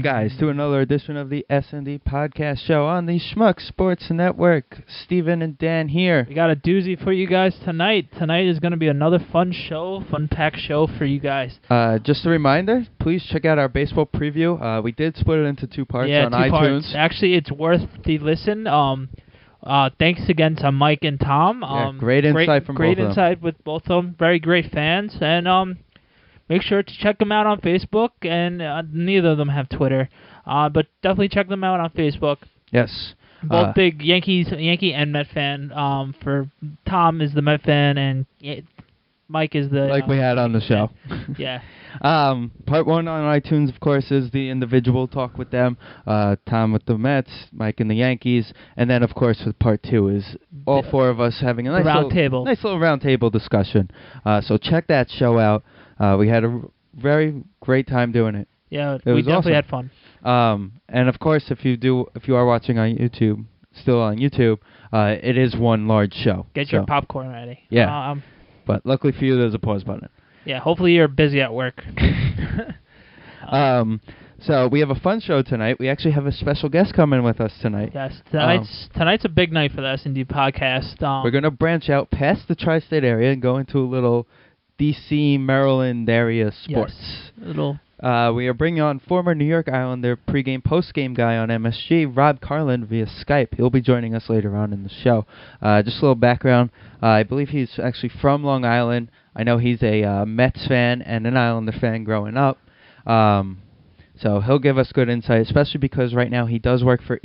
guys, to another edition of the S&D Podcast Show on the Schmuck Sports Network. Steven and Dan here. We got a doozy for you guys tonight. Tonight is going to be another fun-packed show for you guys. Just a reminder, please check out our baseball preview. We did split it into two parts on iTunes. Parts. Actually, it's worth the listen. Thanks again to Mike and Tom. Great insight from both of them. Great insight with both of them. Very great fans. And make sure to check them out on Facebook. And neither of them have Twitter. But definitely check them out on Facebook. Yes. Both big Yankee and Met fan. For Tom is the Met fan, and Mike is the... Like we had on the show. Yeah. Part one on iTunes, of course, is the individual talk with them. Tom with the Mets, Mike and the Yankees, and then, of course, with part two is all four of us having a nice little round table discussion. So check that show out. We had a very great time doing it. Yeah, we definitely had fun. And of course, if you are watching on YouTube, still on YouTube, it is one large show. Get your popcorn ready. Yeah. But luckily for you, there's a pause button. Yeah, hopefully you're busy at work. So we have a fun show tonight. We actually have a special guest coming with us tonight. Yes, tonight's a big night for the S&D podcast. We're going to branch out past the tri-state area and go into a little D.C., Maryland area sports. Yes, we are bringing on former New York Islander pregame, postgame guy on MSG, Rob Carlin, via Skype. He'll be joining us later on in the show. Just a little background. I believe he's actually from Long Island. I know he's a Mets fan and an Islander fan growing up. So he'll give us good insight, especially because right now he does work for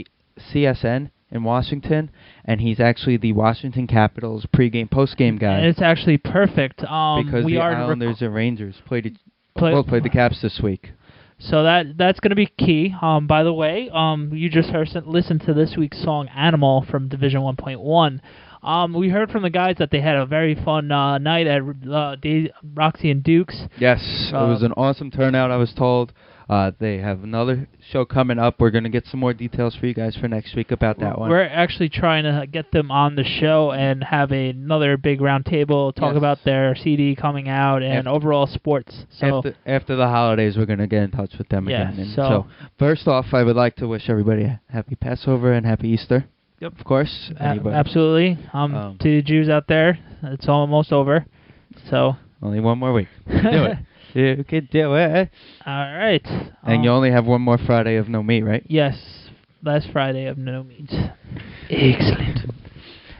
CSN in Washington, and he's actually the Washington Capitals pregame, postgame guy. And it's actually perfect. Because the Islanders and Rangers both played the Caps this week. So that's going to be key. By the way, you just listened to this week's song "Animal" from Division 1.1. We heard from the guys that they had a very fun night at Roxy and Duke's. Yes, it was an awesome turnout, I was told. They have another show coming up. We're going to get some more details for you guys for next week about that one. We're actually trying to get them on the show and have another big round table, talk about their CD coming out and overall sports. So after the holidays, we're going to get in touch with them again. And so first off, I would like to wish everybody a happy Passover and happy Easter. Yep. Of course. Absolutely. To the Jews out there, it's almost over. So only one more week. Do it. You can do it. All right. And you only have one more Friday of no meat, right? Yes. Last Friday of no meat. Excellent.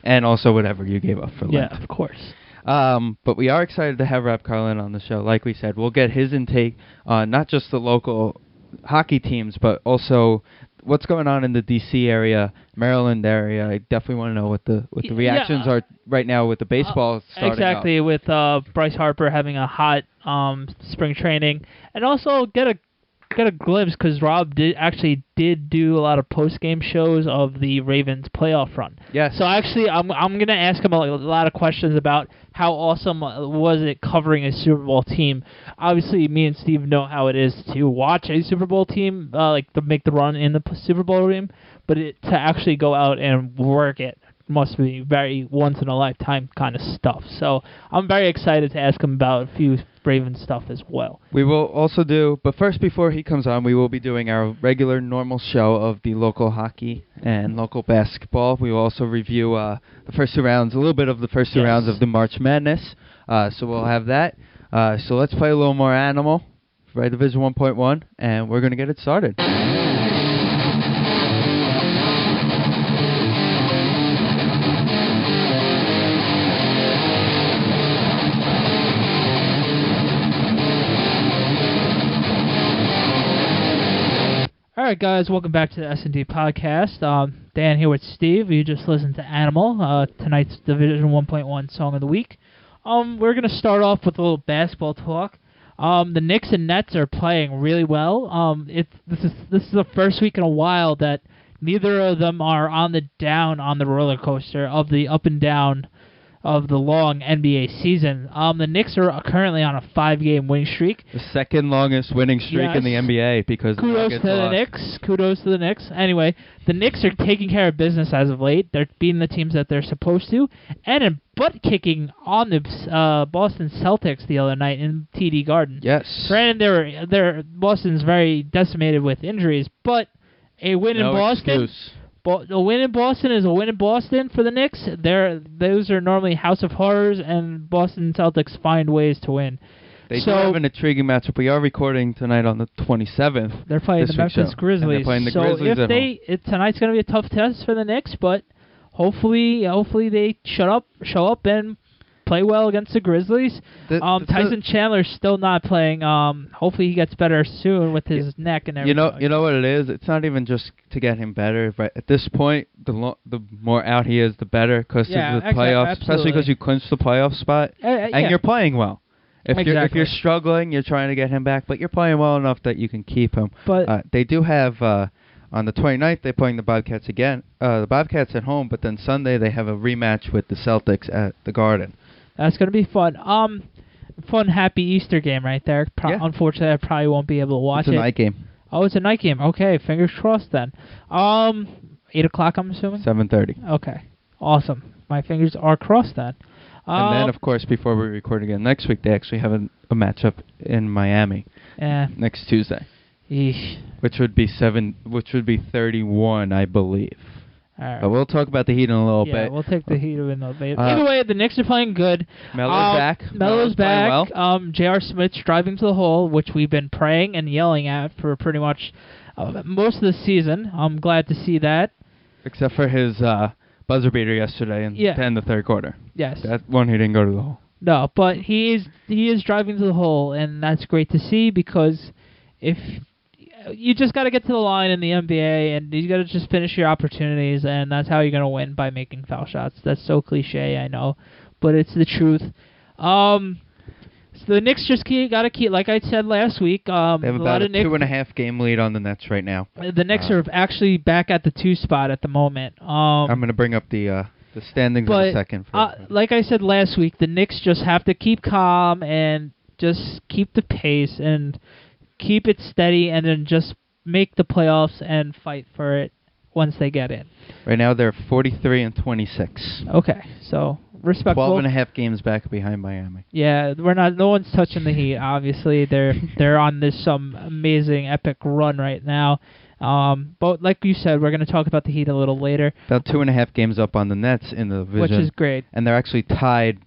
And also whatever you gave up for Lent. Yeah, of course. But we are excited to have Rob Carlin on the show. Like we said, we'll get his intake on not just the local hockey teams, but also what's going on in the D.C. area, Maryland area. I definitely want to know what the reactions are right now with the baseball starting exactly, up. With Bryce Harper having a hot spring training, and also get a glimpse because Rob did do a lot of post-game shows of the Ravens playoff run. Yes. So actually, I'm going to ask him a lot of questions about how awesome was it covering a Super Bowl team. Obviously, me and Steve know how it is to watch a Super Bowl team, like to make the run in the Super Bowl game, but to actually go out and work it must be very once-in-a-lifetime kind of stuff. So I'm very excited to ask him about a few Ravens stuff as well. We will also but first, before he comes on, we will be doing our regular normal show of the local hockey and local basketball. We will also review the first two rounds, a little bit of the first two rounds of the March Madness. So we'll have that. So let's play a little more Animal for Division 1.1, and we're going to get it started. All right, guys, welcome back to the S&D Podcast. Dan here with Steve. You just listened to Animal, tonight's Division 1.1 Song of the Week. We're going to start off with a little basketball talk. The Knicks and Nets are playing really well. This is the first week in a while that neither of them are on the roller coaster of the up and down of the long NBA season. The Knicks are currently on a 5-game winning streak. The second longest winning streak in the NBA because kudos to the Knicks. Kudos to the Knicks. Anyway, the Knicks are taking care of business as of late. They're beating the teams that they're supposed to, and in butt kicking on the Boston Celtics the other night in TD Garden. Yes. Granted, Boston's very decimated with injuries, but a win in Boston. Excuse. A win in Boston is a win in Boston for the Knicks. Those are normally House of Horrors, and Boston Celtics find ways to win. They do have an intriguing matchup. We are recording tonight on the 27th. They're playing the Memphis Grizzlies. And they're playing the Grizzlies at home. Tonight's going to be a tough test for the Knicks, but hopefully they show up and play well against the Grizzlies. Tyson Chandler's still not playing. Hopefully he gets better soon with his neck and everything. You know what it is? It's not even just to get him better. Right? At this point, the more out he is, the better because of the playoffs, especially because you clinched the playoff spot and you're playing well. If you're struggling, you're trying to get him back, but you're playing well enough that you can keep him. But they do have on the 29th they're playing the Bobcats again. The Bobcats at home, but then Sunday they have a rematch with the Celtics at the Garden. That's going to be fun. Fun, happy Easter game right there. Unfortunately, I probably won't be able to watch it. It's a night game. Oh, it's a night game. Okay, fingers crossed then. 8 o'clock, I'm assuming? 7:30. Okay, awesome. My fingers are crossed then. And then, of course, before we record again next week, they actually have a matchup in Miami next Tuesday. Eesh. Which would be 31, I believe. All right. But we'll talk about the Heat in a little bit. Yeah, we'll take the Heat in a little bit. Either way, the Knicks are playing good. Melo's back. Melo's back. Well. J.R. Smith's driving to the hole, which we've been praying and yelling at for pretty much most of the season. I'm glad to see that. Except for his buzzer beater yesterday in the end of the third quarter. Yes. That one he didn't go to the hole. No, but he is driving to the hole, and that's great to see because if you just got to get to the line in the NBA, and you got to just finish your opportunities, and that's how you're going to win, by making foul shots. That's so cliche, I know, but it's the truth. So the Knicks just got to keep, like I said last week. They have about a 2.5 game lead on the Nets right now. The Knicks are actually back at the 2 spot at the moment. I'm going to bring up the standings in a second. Like I said last week, the Knicks just have to keep calm and just keep the pace and keep it steady, and then just make the playoffs and fight for it once they get in. Right now they're 43-26. Okay, so respectable. 12.5 games back behind Miami. Yeah, no one's touching the Heat. Obviously, they're on this amazing epic run right now. But like you said, we're going to talk about the Heat a little later. About 2.5 games up on the Nets in the division, which is great. And they're actually tied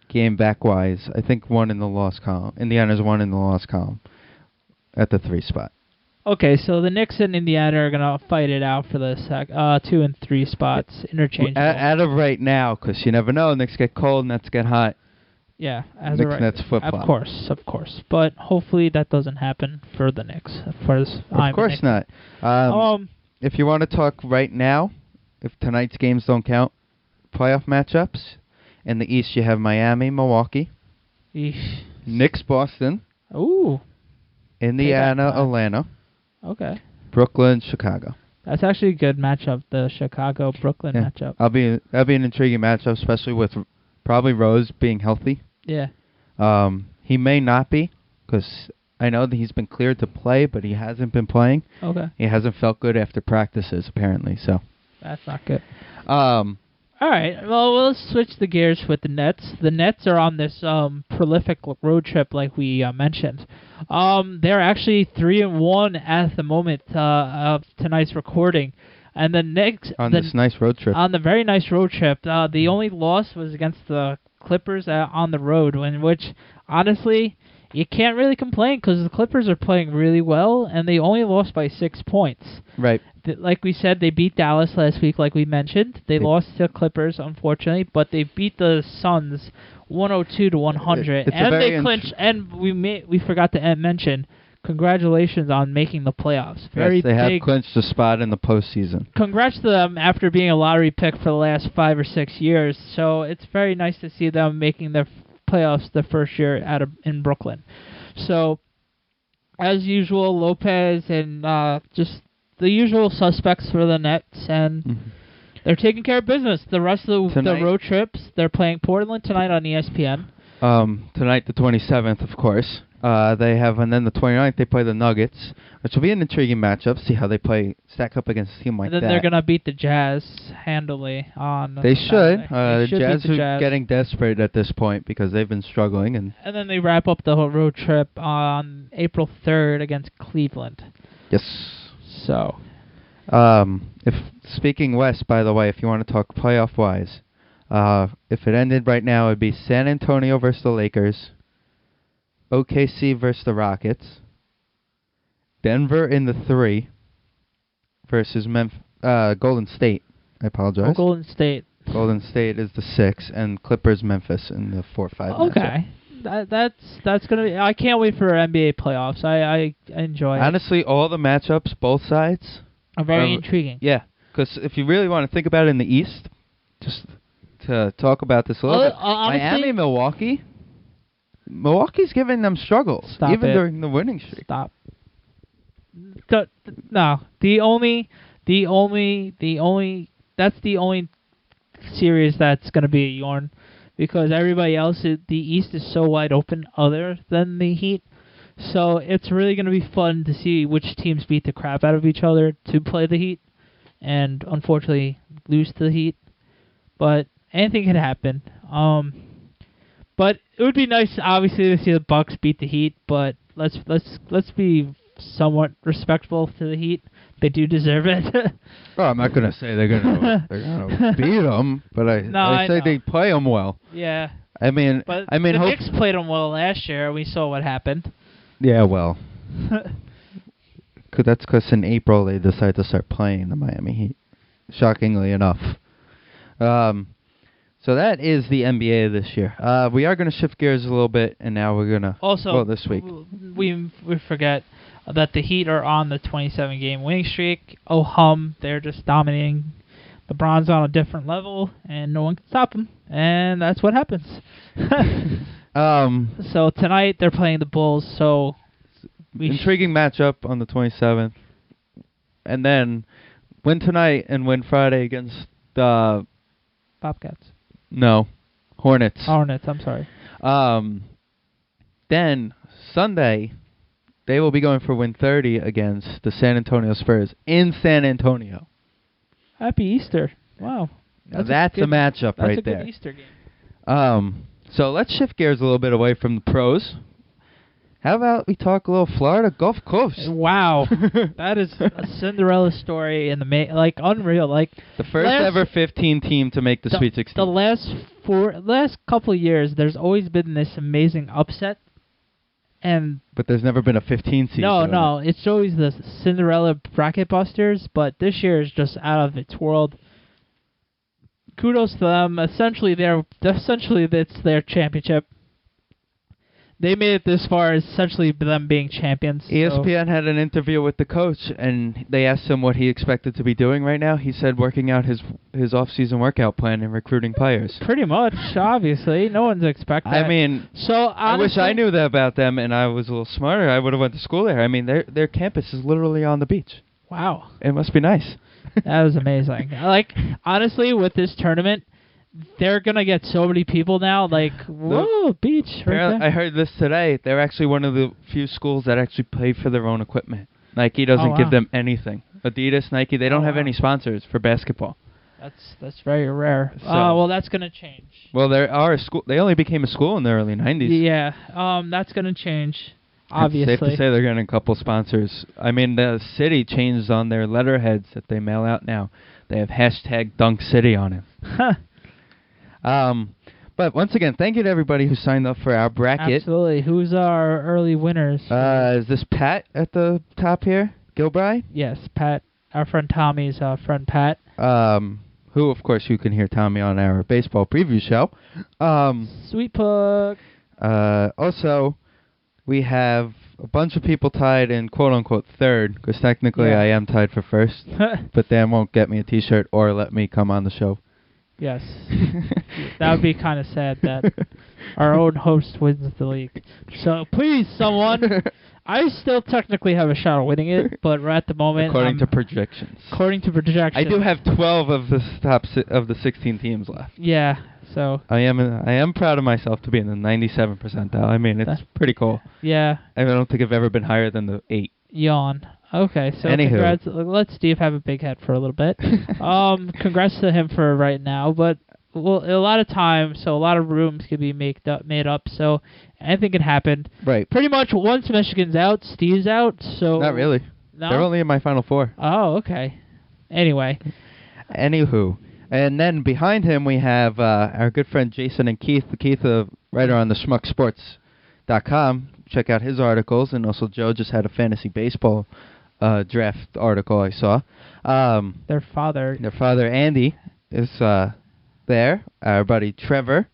game back wise. I think one in the loss column. Indiana's one in the loss column at the 3 spot. Okay, so the Knicks and Indiana are going to fight it out for the 2 and 3 spots, interchangeable. Out of right now, because you never know. Knicks get cold, Nets get hot. Yeah, Nets flip-flop. Of course. But hopefully that doesn't happen for the Knicks. Of course not. If you want to talk right now, if tonight's games don't count, playoff matchups. In the East, you have Miami, Milwaukee. Eesh. Knicks, Boston. Ooh. Indiana, Atlanta. Okay. Brooklyn, Chicago. That's actually a good matchup, the Chicago-Brooklyn matchup. That'll be an intriguing matchup, especially with probably Rose being healthy. Yeah. He may not be, because I know that he's been cleared to play, but he hasn't been playing. Okay. He hasn't felt good after practices, apparently. So. That's not good. All right, well, let's switch the gears with the Nets. The Nets are on this prolific road trip, like we mentioned. They're actually 3-1 at the moment of tonight's recording, and the Knicks on this nice road trip. On the very nice road trip, the only loss was against the Clippers on the road, in which honestly you can't really complain because the Clippers are playing really well, and they only lost by 6 points. Right. Like we said, they beat Dallas last week, like we mentioned. They lost to Clippers, unfortunately, but they beat the Suns 102-100, and they clinched. And we forgot to mention, congratulations on making the playoffs. Yes, they have clinched a spot in the postseason. Congrats to them after being a lottery pick for the last 5 or 6 years. So it's very nice to see them making their playoffs the first year in Brooklyn. So, as usual, Lopez and just the usual suspects for the Nets, and They're taking care of business. The rest of the Tonight- road trips, they're playing Portland tonight on ESPN. Tonight, the 27th, of course. They have, and then the 29th, they play the Nuggets, which will be an intriguing matchup. See how they stack up against a team like And then that. they're going to beat the Jazz handily on They should. Saturday. They should Jazz beat the are Jazz. getting desperate at this point because they've been struggling. And then they wrap up the whole road trip on April 3rd against Cleveland. yes. So, If speaking West, by the way, if you want to talk playoff-wise, if it ended right now, it'd be San Antonio versus the Lakers, OKC versus the Rockets, Denver in the 3 versus Golden State. I apologize. Golden State. Golden State is the 6, and Clippers Memphis in the 4-5. Okay. That's gonna be. I can't wait for NBA playoffs. I enjoy it. Honestly, all the matchups, both sides, Are very intriguing. Yeah, because if you really want to think about it in the East, just to talk about this a little bit, honestly, Miami, Milwaukee. Milwaukee's giving them struggles, Stop even it. during the winning streak. Stop. No, the only. That's the only series that's gonna be a yarn, because everybody else, the East is so wide open, other than the Heat. So it's really gonna be fun to see which teams beat the crap out of each other to play the Heat, and unfortunately lose to the Heat. But anything can happen. But it would be nice, obviously, to see the Bucks beat the Heat. But let's be somewhat respectful to the Heat. They do deserve it. Oh, I'm not gonna say they're gonna beat them, but I say they play them well. Yeah. I mean, But the Knicks played them well last year. We saw what happened. Yeah, well, that's because in April they decided to start playing the Miami Heat. Shockingly enough. So that is the NBA this year. We are going to shift gears a little bit, and now we're going to... Also, this week. We forget that the Heat are on the 27-game winning streak. Oh, hum. They're just dominating. LeBron's on a different level, and no one can stop him. And that's what happens. So tonight they're playing the Bulls, so... Intriguing matchup on the 27th. And then win tonight and win Friday against the... Bobcats. No. Hornets. Hornets, I'm sorry. Then, Sunday, they will be going for win 30 against the San Antonio Spurs in San Antonio. Happy Easter. Wow. That's a matchup right there. That's a good Easter game. So let's shift gears a little bit away from the pros. How about we talk a little Florida Gulf Coast? Wow. That is a Cinderella story in the unreal. The first ever 15 team to make the Sweet 16. The last couple of years, there's always been this amazing upset, but there's never been a 15 seed. No, it's always the Cinderella bracket busters. But this year is just out of its world. Kudos to them. Essentially, it's their championship. They made it this far, essentially them being champions. ESPN had an interview with the coach, and they asked him what he expected to be doing right now. He said working out his off-season workout plan and recruiting players. Pretty much, obviously. No one's expecting that. I mean, I wish I knew that about them, and I was a little smarter. I would have went to school there. I mean, their campus is literally on the beach. Wow. It must be nice. That was amazing. Honestly, with this tournament, they're going to get so many people now, whoa, beach. Right there. I heard this today. They're actually one of the few schools that actually pay for their own equipment. Nike doesn't give them anything. Adidas, Nike, they don't have any sponsors for basketball. That's very rare. So, well, that's going to change. Well, there are a school. They only became a school in the early 90s. Yeah, that's going to change, obviously. It's safe to say they're getting a couple sponsors. I mean, the city changed on their letterheads that they mail out now. They have hashtag Dunk City on it. But once again, thank you to everybody who signed up for our bracket. Absolutely. Who's our early winners? Is this Pat at the top here? Gilbride? Yes, Pat. Our friend Tommy's friend Pat. Who, of course, you can hear Tommy on our baseball preview show. Sweet Puck. Also, we have a bunch of people tied in quote-unquote third, because technically I am tied for first. But Dan won't get me a T-shirt or let me come on the show Yes. That would be kind of sad that our own host wins the league. So please, someone. I still technically have a shot of winning it, but right at the moment, According to projections. I do have 12 of the of the 16 teams left. Yeah. So I am proud of myself to be in the 97 percentile. I mean, it's pretty cool. Yeah. I don't think I've ever been higher than the 8. Yawn. Okay, so Anywho. Congrats. Let Steve have a big head for a little bit. Congrats to him for right now, but a lot of time, so a lot of rooms could be made up, so anything can happen. Right. Pretty much once Michigan's out, Steve's out, so... Not really. No? They're only in my Final Four. Oh, okay. Anyway. Anywho. And then behind him we have our good friend Jason and Keith. Keith, writer on the SchmuckSports.com. Check out his articles, and also Joe just had a fantasy baseball draft article I saw. Their father, Andy, is there. Our buddy Trevor,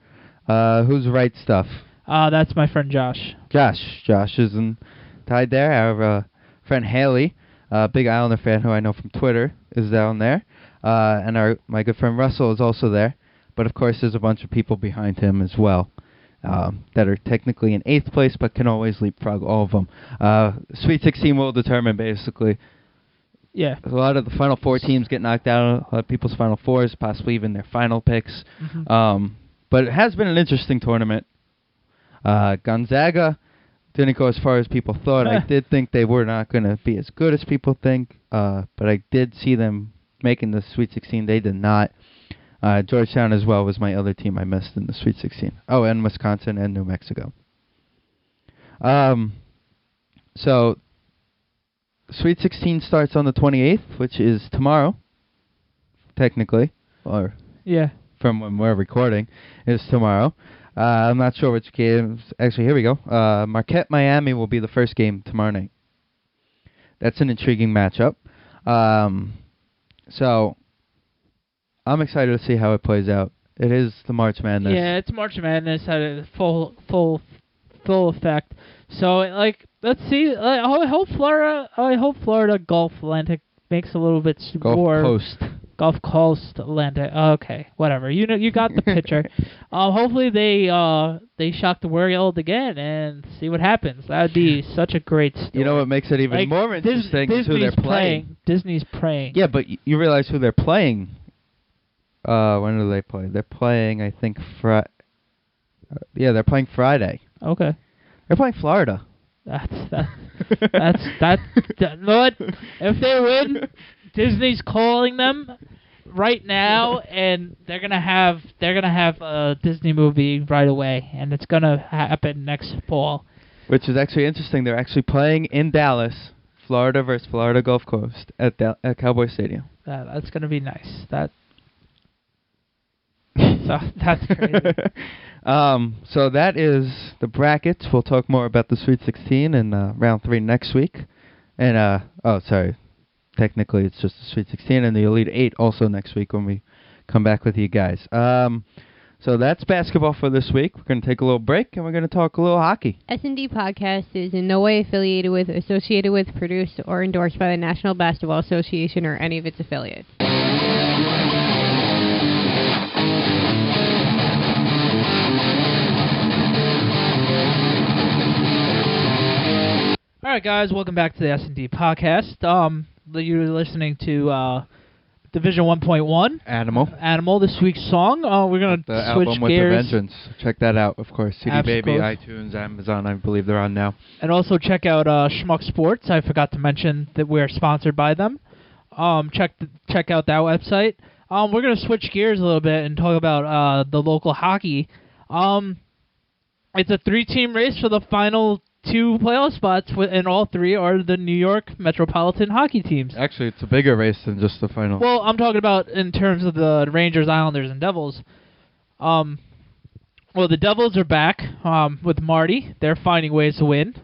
who's Right Stuff. That's my friend Josh. Josh is tied there. Our friend Haley, big Islander fan who I know from Twitter, is down there. And my good friend Russell is also there. But of course, there's a bunch of people behind him as well. That are technically in 8th place, but can always leapfrog all of them. Sweet 16 will determine, basically. Yeah. A lot of the Final Four teams get knocked out. A lot of people's Final Fours, possibly even their final picks. Mm-hmm. But it has been an interesting tournament. Gonzaga didn't go as far as people thought. I did think they were not going to be as good as people think, but I did see them making the Sweet 16. They did not. Georgetown as well was my other team I missed in the Sweet 16. Oh, and Wisconsin and New Mexico. So, Sweet 16 starts on the 28th, which is tomorrow, technically. Or from when we're recording, is tomorrow. I'm not sure which games. Actually, here we go. Marquette, Miami will be the first game tomorrow night. That's an intriguing matchup. So... I'm excited to see how it plays out. It is the March Madness. Yeah, it's March Madness at a full effect. So, let's see. I hope Florida Gulf Atlantic makes a little bit more. Gulf Coast Atlantic. Okay, whatever. You got the picture. Hopefully they shock the world again and see what happens. That would be such a great story. You know what makes it even more interesting is who they're playing. Disney's praying. Yeah, but you realize who they're playing. When do they play? They're playing, I think, they're playing Friday. Okay. They're playing Florida. That's what? If they win, Disney's calling them right now, and they're gonna have a Disney movie right away, and it's gonna happen next fall. Which is actually interesting. They're actually playing in Dallas, Florida versus Florida Gulf Coast at Cowboy Stadium. That's gonna be nice. So that's crazy. So that is the brackets. We'll talk more about the Sweet 16 in round 3 next week. And technically it's just the Sweet 16 and the Elite 8 also next week when we come back with you guys. So that's basketball for this week. We're going to take a little break and we're going to talk a little hockey. SND Podcast is in no way affiliated with, associated with, produced, or endorsed by the National Basketball Association or any of its affiliates. All right, guys, welcome back to the S&D Podcast. You're listening to Division 1.1. Animal, this week's song. We're going to switch album gears. With a Vengeance. Check that out, of course. CD Baby, iTunes, Amazon, I believe they're on now. And also check out Schmuck Sports. I forgot to mention that we're sponsored by them. Check out that website. We're going to switch gears a little bit and talk about the local hockey. It's a 3-team race for the final 2 playoff spots, and all 3 are the New York Metropolitan hockey teams. Actually, it's a bigger race than just the final. Well, I'm talking about in terms of the Rangers, Islanders, and Devils. Well, the Devils are back with Marty. They're finding ways to win,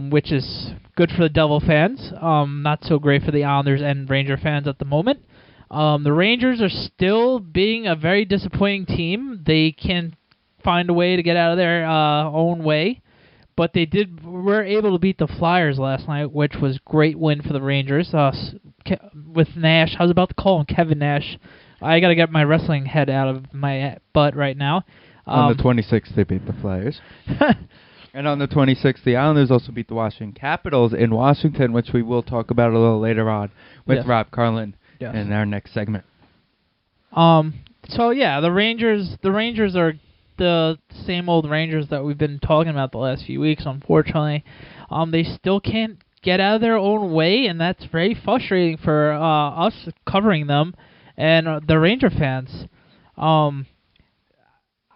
which is good for the Devil fans. Not so great for the Islanders and Ranger fans at the moment. The Rangers are still being a very disappointing team. They can find a way to get out of their own way. But they were able to beat the Flyers last night, which was a great win for the Rangers. With Nash, I was about to call him Kevin Nash. I got to get my wrestling head out of my butt right now. On the 26th, they beat the Flyers. And on the 26th, the Islanders also beat the Washington Capitals in Washington, which we will talk about a little later on with Rob Carlin in our next segment. So yeah, the Rangers are the same old Rangers that we've been talking about the last few weeks. Unfortunately, they still can't get out of their own way, and that's very frustrating for us covering them and the Ranger fans.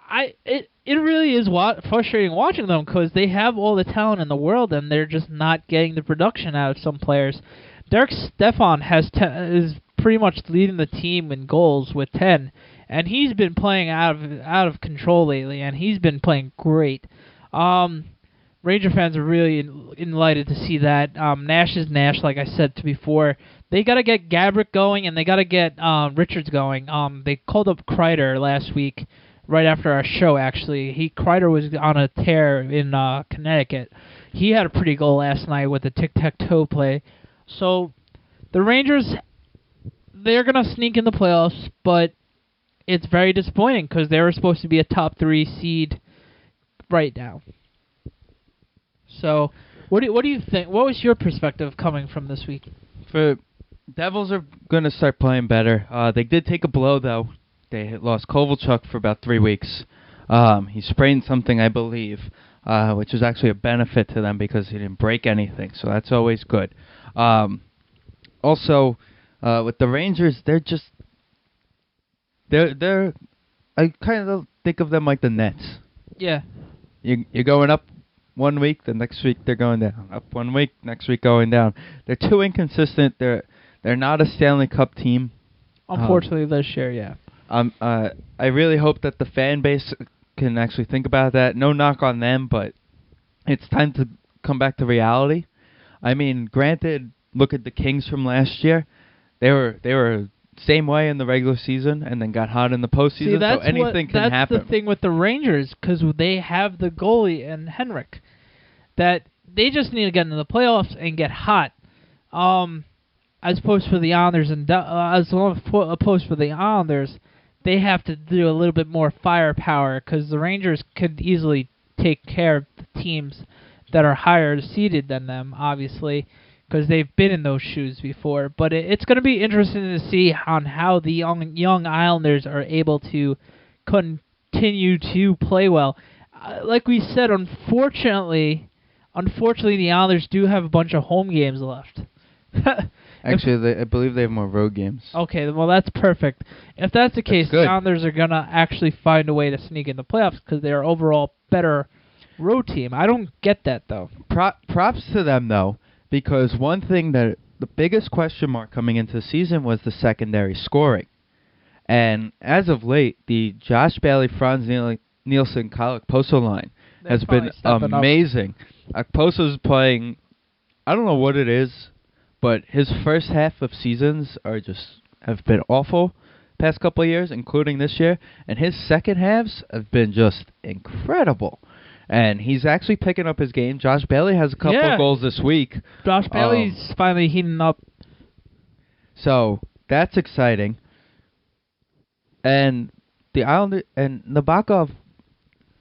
It really is frustrating watching them because they have all the talent in the world and they're just not getting the production out of some players. Derek Stefan is pretty much leading the team in goals with 10, and he's been playing out of control lately, and he's been playing great. Ranger fans are really enlightened to see that. Nash is Nash, like I said before. They got to get Gabrick going, and they got to get Richards going. They called up Kreider last week, right after our show, actually. Kreider was on a tear in Connecticut. He had a pretty goal last night with the tic-tac-toe play. So the Rangers, they're going to sneak in the playoffs, but it's very disappointing because they were supposed to be a top 3 seed right now. So what do you think? What was your perspective coming from this week? The Devils are going to start playing better. They did take a blow, though. They had lost Kovalchuk for about 3 weeks. He sprained something, I believe, which is actually a benefit to them because he didn't break anything, so that's always good. Also, with the Rangers, they're I kind of think of them like the Nets. Yeah. You're going up 1 week, the next week they're going down. Up 1 week, next week going down. They're too inconsistent. They're not a Stanley Cup team. Unfortunately, this year, yeah. I really hope that the fan base can actually think about that. No knock on them, but it's time to come back to reality. I mean, granted, look at the Kings from last year. They were same way in the regular season and then got hot in the postseason. So anything can happen. That's the thing with the Rangers because they have the goalie and Henrik that they just need to get into the playoffs and get hot. As opposed for the Islanders they have to do a little bit more firepower because the Rangers could easily take care of the teams that are higher seeded than them, obviously, because they've been in those shoes before. But it's going to be interesting to see on how the young Islanders are able to continue to play well. Like we said, unfortunately, the Islanders do have a bunch of home games left. Actually, I believe they have more road games. Okay, well, that's perfect. If that's the case, the Islanders are going to actually find a way to sneak in the playoffs because they are overall better road team. I don't get that, though. Props to them, though, because one thing that the biggest question mark coming into the season was the secondary scoring. And as of late, the Josh Bailey, Franz Nielsen, Kyle Okposo line has been amazing. Okposo's playing, I don't know what it is, but his first half of seasons have been awful past couple of years, including this year, and his second halves have been just incredible. And he's actually picking up his game. Josh Bailey has a couple of goals this week. Josh Bailey's finally heating up. So that's exciting. And the Islander and Nabokov,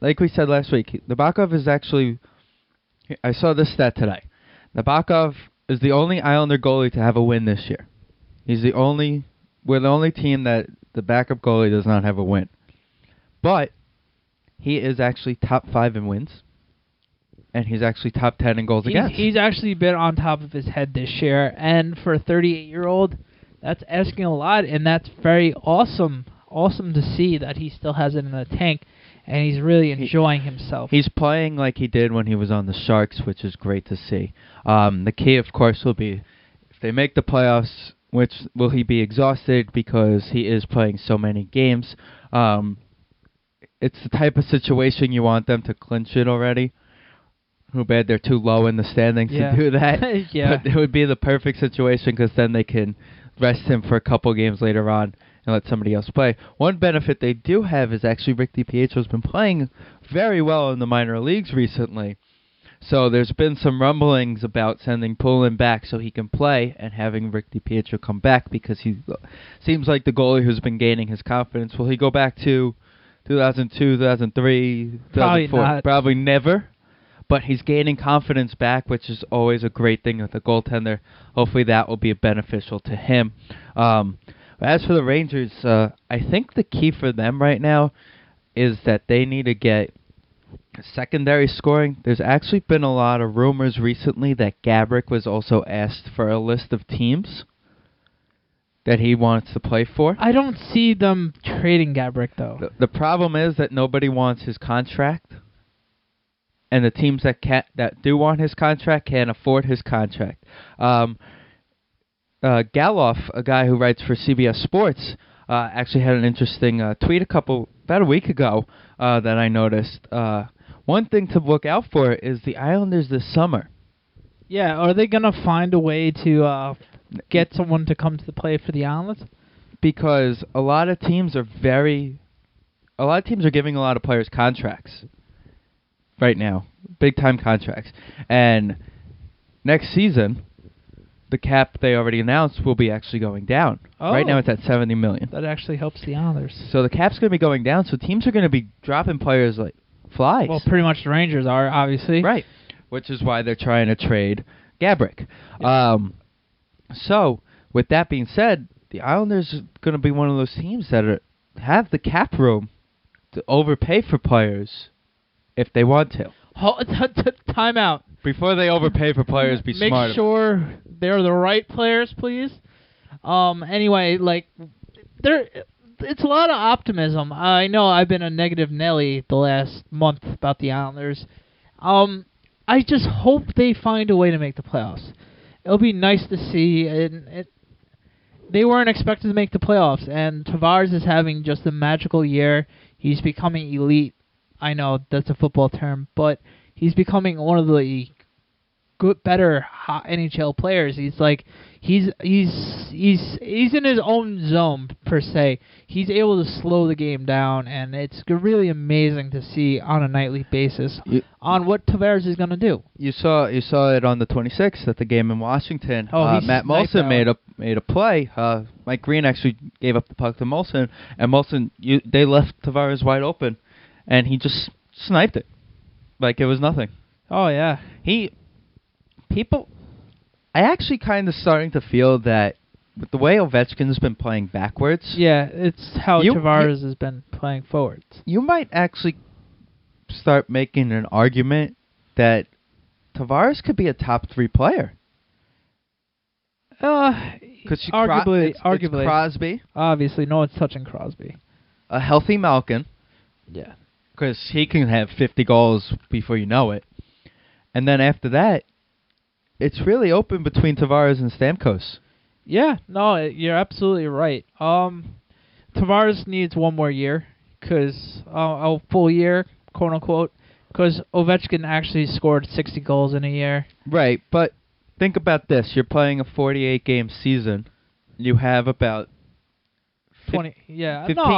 like we said last week, Nabokov is actually. I saw this stat today. Nabokov is the only Islander goalie to have a win this year. We're the only team that the backup goalie does not have a win. But he is actually top 5 in wins, and he's actually top 10 in goals against. He's actually been on top of his head this year, and for a 38-year-old, that's asking a lot, and that's very awesome. Awesome to see that he still has it in the tank, and he's really enjoying himself. He's playing like he did when he was on the Sharks, which is great to see. The key, of course, will be if they make the playoffs, which will he be exhausted because he is playing so many games. It's the type of situation you want them to clinch it already. Too bad they're too low in the standings to do that. But it would be the perfect situation because then they can rest him for a couple games later on and let somebody else play. One benefit they do have is actually Rick DiPietro's been playing very well in the minor leagues recently. So there's been some rumblings about sending Poulin back so he can play and having Rick DiPietro come back because he seems like the goalie who's been gaining his confidence. Will he go back to 2002, 2003, 2004? Probably not. Probably never. But he's gaining confidence back, which is always a great thing with a goaltender. Hopefully that will be beneficial to him. As for the Rangers, I think the key for them right now is that they need to get secondary scoring. There's actually been a lot of rumors recently that Gabrick was also asked for a list of teams that he wants to play for. I don't see them trading Gabrick, though. The problem is that nobody wants his contract, and the teams that do want his contract can't afford his contract. Galoff, a guy who writes for CBS Sports, actually had an interesting tweet about a week ago that I noticed. One thing to look out for is the Islanders this summer. Yeah, are they going to find a way to get someone to come to the play for the Islanders? Because a lot of teams are giving a lot of players contracts right now, big-time contracts. And next season, the cap they already announced will be actually going down. Oh. Right now it's at $70 million. That actually helps the Islanders. So the cap's going to be going down, so teams are going to be dropping players like flies. Well, pretty much the Rangers are, obviously. Right, which is why they're trying to trade Gabrick. Yep. So, with that being said, the Islanders are going to be one of those teams that have the cap room to overpay for players if they want to. Time out. Before they overpay for players, be smart. Make sure they're the right players, please. Anyway, it's a lot of optimism. I know I've been a negative Nelly the last month about the Islanders. I just hope they find a way to make the playoffs. It'll be nice to see. They weren't expected to make the playoffs, and Tavares is having just a magical year. He's becoming elite. I know that's a football term, but he's becoming one of the better NHL players. He's in his own zone per se. He's able to slow the game down, and it's really amazing to see on a nightly basis on what Tavares is going to do. You saw it on the 26th at the game in Washington. Matt Molson made a play. Mike Green actually gave up the puck to Molson, and Molson they left Tavares wide open, and he just sniped it like it was nothing. Oh yeah, I actually kind of starting to feel that with the way Ovechkin's been playing backwards. Yeah, it's how Tavares has been playing forwards. You might actually start making an argument that Tavares could be a top 3 player. Arguably. It's Crosby. Obviously, no one's touching Crosby. A healthy Malkin. Yeah. Because he can have 50 goals before you know it. And then after that, it's really open between Tavares and Stamkos. Yeah, no, you're absolutely right. Tavares needs one more year, a full year, quote unquote, because Ovechkin actually scored 60 goals in a year. Right, but think about this: you're playing a 48-game season. You have about 15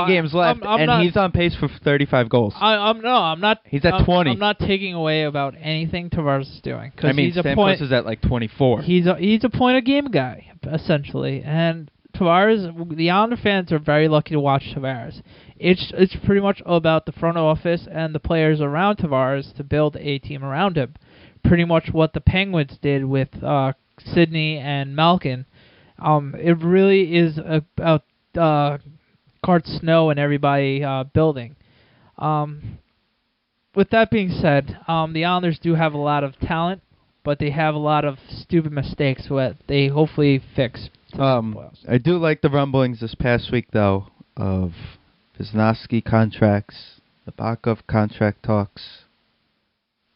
games left, and he's on pace for 35 goals. I'm not. He's at 20. I'm not taking away about anything Tavares is doing. I mean, Stamkos is at like 24. He's a point a game guy essentially, and Tavares. The Islander fans are very lucky to watch Tavares. It's pretty much about the front office and the players around Tavares to build a team around him. Pretty much what the Penguins did with Sidney and Malkin. It really is about Cart Snow and everybody building. With that being said, the Islanders do have a lot of talent, but they have a lot of stupid mistakes that they hopefully fix. I do like the rumblings this past week, though, of Wisniewski contracts, the Bakov contract talks.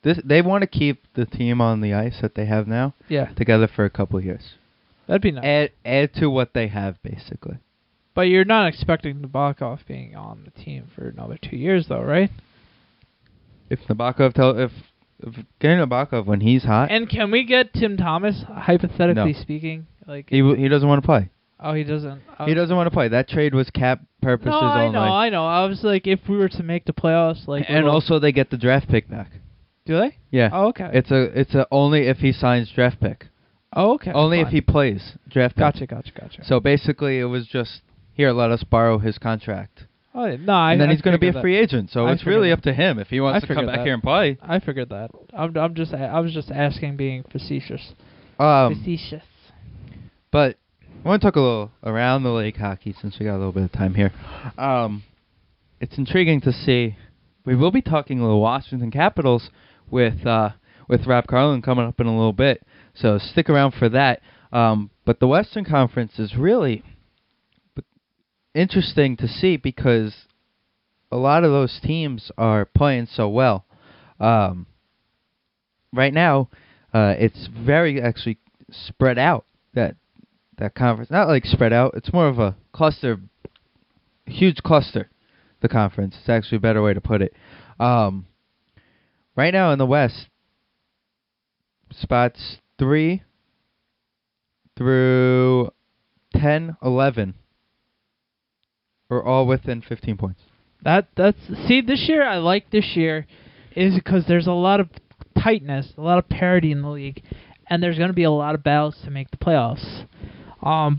They want to keep the team on the ice that they have now together for a couple of years. That'd be nice. Add to what they have, basically. But you're not expecting Nabokov being on the team for another 2 years, though, right? If getting Nabokov when he's hot. And can we get Tim Thomas, hypothetically speaking? He doesn't want to play. Oh, he doesn't. He doesn't want to play. That trade was cap purposes only. I know. I was like, if we were to make the playoffs, and also they get the draft pick back. Do they? Yeah. Oh, okay. It's a only if he signs draft pick. Oh, okay. Only if fine. he plays draft pick. Gotcha. So basically, it was just here. Let us borrow his contract. Oh, no, And then he's going to be a that. free agent. So I it's really figured up to him if he wants to come back here and play. I figured that. I was just asking, being facetious. Facetious. But I want to talk a little around the league hockey since we got a little bit of time here. It's intriguing to see. We will be talking a little Washington Capitals with Rob Carlin coming up in a little bit. So stick around for that. But the Western Conference is really interesting to see because a lot of those teams are playing so well. Right now, it's very actually spread out, that conference. Not like spread out, it's more of a cluster, huge cluster, the conference. It's actually a better way to put it. Right now in the West, spots 3 through 10, 11 are all within 15 points. This year I like this year is because there's a lot of tightness, a lot of parity in the league, and there's going to be a lot of battles to make the playoffs.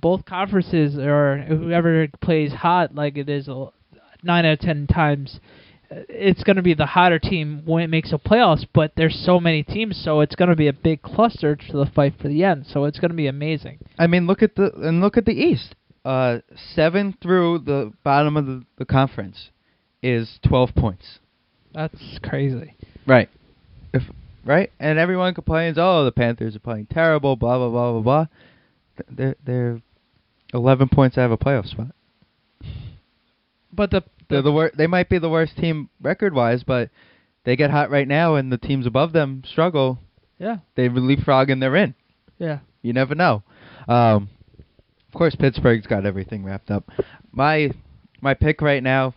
Both conferences, or whoever plays hot like it is 9 out of 10 times, it's going to be the hotter team when it makes the playoffs, but there's so many teams, so it's going to be a big cluster to the fight for the end, so it's going to be amazing. I mean, look at the East. 7 through the bottom of the conference is 12 points. That's crazy. Right. Right? And everyone complains, oh, the Panthers are playing terrible, blah, blah, blah, blah, blah. They're 11 points out of a playoff spot. But they might be the worst team record-wise, but they get hot right now, and the teams above them struggle. Yeah. They leapfrog, and they're in. Yeah. You never know. Of course, Pittsburgh's got everything wrapped up. My pick right now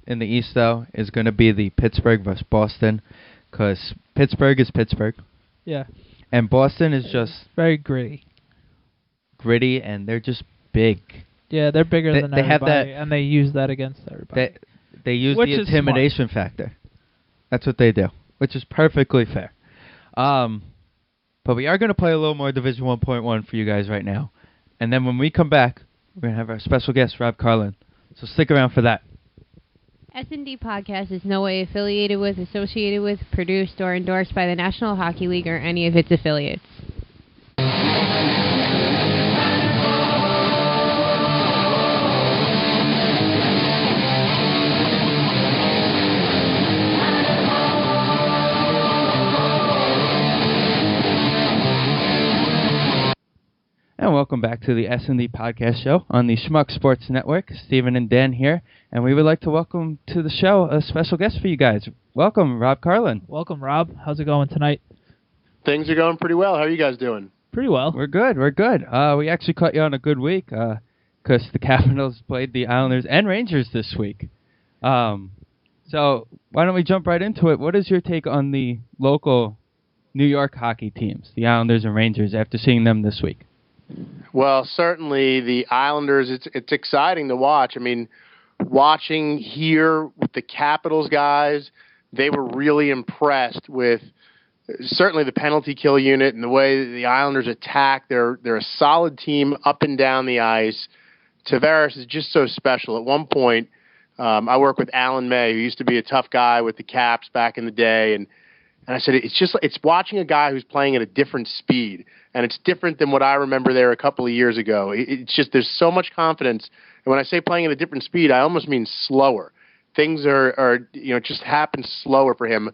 in the East, though, is going to be the Pittsburgh versus Boston, because Pittsburgh is Pittsburgh. Yeah. And Boston is just very gritty, and they're just big. Yeah, they're bigger than everybody, have that, and they use that against everybody. They use the intimidation factor. That's what they do, which is perfectly fair. But we are going to play a little more Division 1.1 for you guys right now. And then when we come back, we're going to have our special guest, Rob Carlin. So stick around for that. SND Podcast is no way affiliated with, associated with, produced, or endorsed by the National Hockey League or any of its affiliates. And welcome back to the S&D Podcast Show on the Schmuck Sports Network. Steven and Dan here, and we would like to welcome to the show a special guest for you guys. Welcome, Rob Carlin. Welcome, Rob. How's it going tonight? Things are going pretty well. How are you guys doing? Pretty well. We're good. We actually caught you on a good week because the Capitals played the Islanders and Rangers this week. So why don't we jump right into it? What is your take on the local New York hockey teams, the Islanders and Rangers, after seeing them this week? Well, certainly the Islanders, it's exciting to watch. I mean, watching here with the Capitals guys, they were really impressed with certainly the penalty kill unit and the way the Islanders attack. They're a solid team up and down the ice. Tavares is just so special. At one point, I work with Alan May, who used to be a tough guy with the Caps back in the day, and I said, it's watching a guy who's playing at a different speed, and it's different than what I remember there a couple of years ago. It's just there's so much confidence, and when I say playing at a different speed, I almost mean slower. Things are just happen slower for him.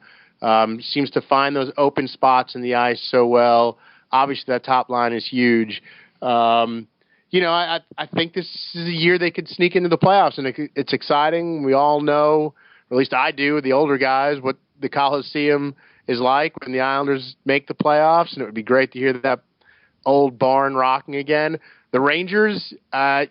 Seems to find those open spots in the ice so well. Obviously, that top line is huge. I think this is a year they could sneak into the playoffs, and it's exciting. We all know, or at least I do, the older guys, what the Coliseum is like when the Islanders make the playoffs, and it would be great to hear that old barn rocking again. The Rangers, they're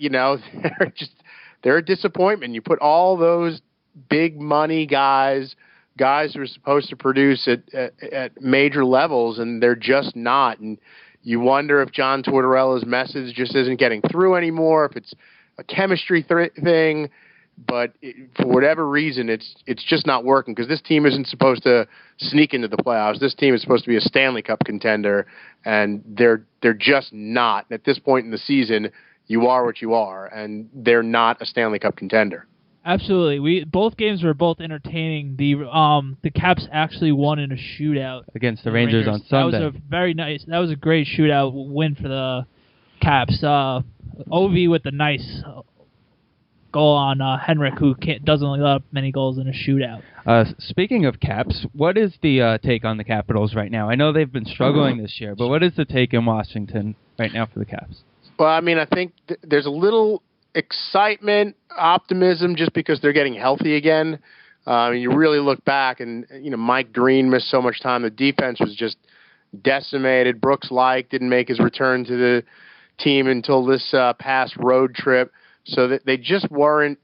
a disappointment. You put all those big money guys who are supposed to produce at major levels, and they're just not. And you wonder if John Tortorella's message just isn't getting through anymore, if it's a chemistry thing. but for whatever reason, it's just not working because this team isn't supposed to sneak into the playoffs. This team is supposed to be a Stanley Cup contender, and they're just not. At this point in the season, you are what you are, and they're not a Stanley Cup contender. Absolutely. Both games were both entertaining. The Caps actually won in a shootout against the Rangers on Sunday. That was a great shootout win for the Caps. Ovi with a nice goal on Henrik, who doesn't let up many goals in a shootout. Speaking of Caps, what is the take on the Capitals right now? I know they've been struggling this year, but what is the take in Washington right now for the Caps? Well, I mean, I think there's a little excitement, optimism, just because they're getting healthy again. You really look back, and Mike Green missed so much time. The defense was just decimated. Brooks Laich didn't make his return to the team until this past road trip, so that they just weren't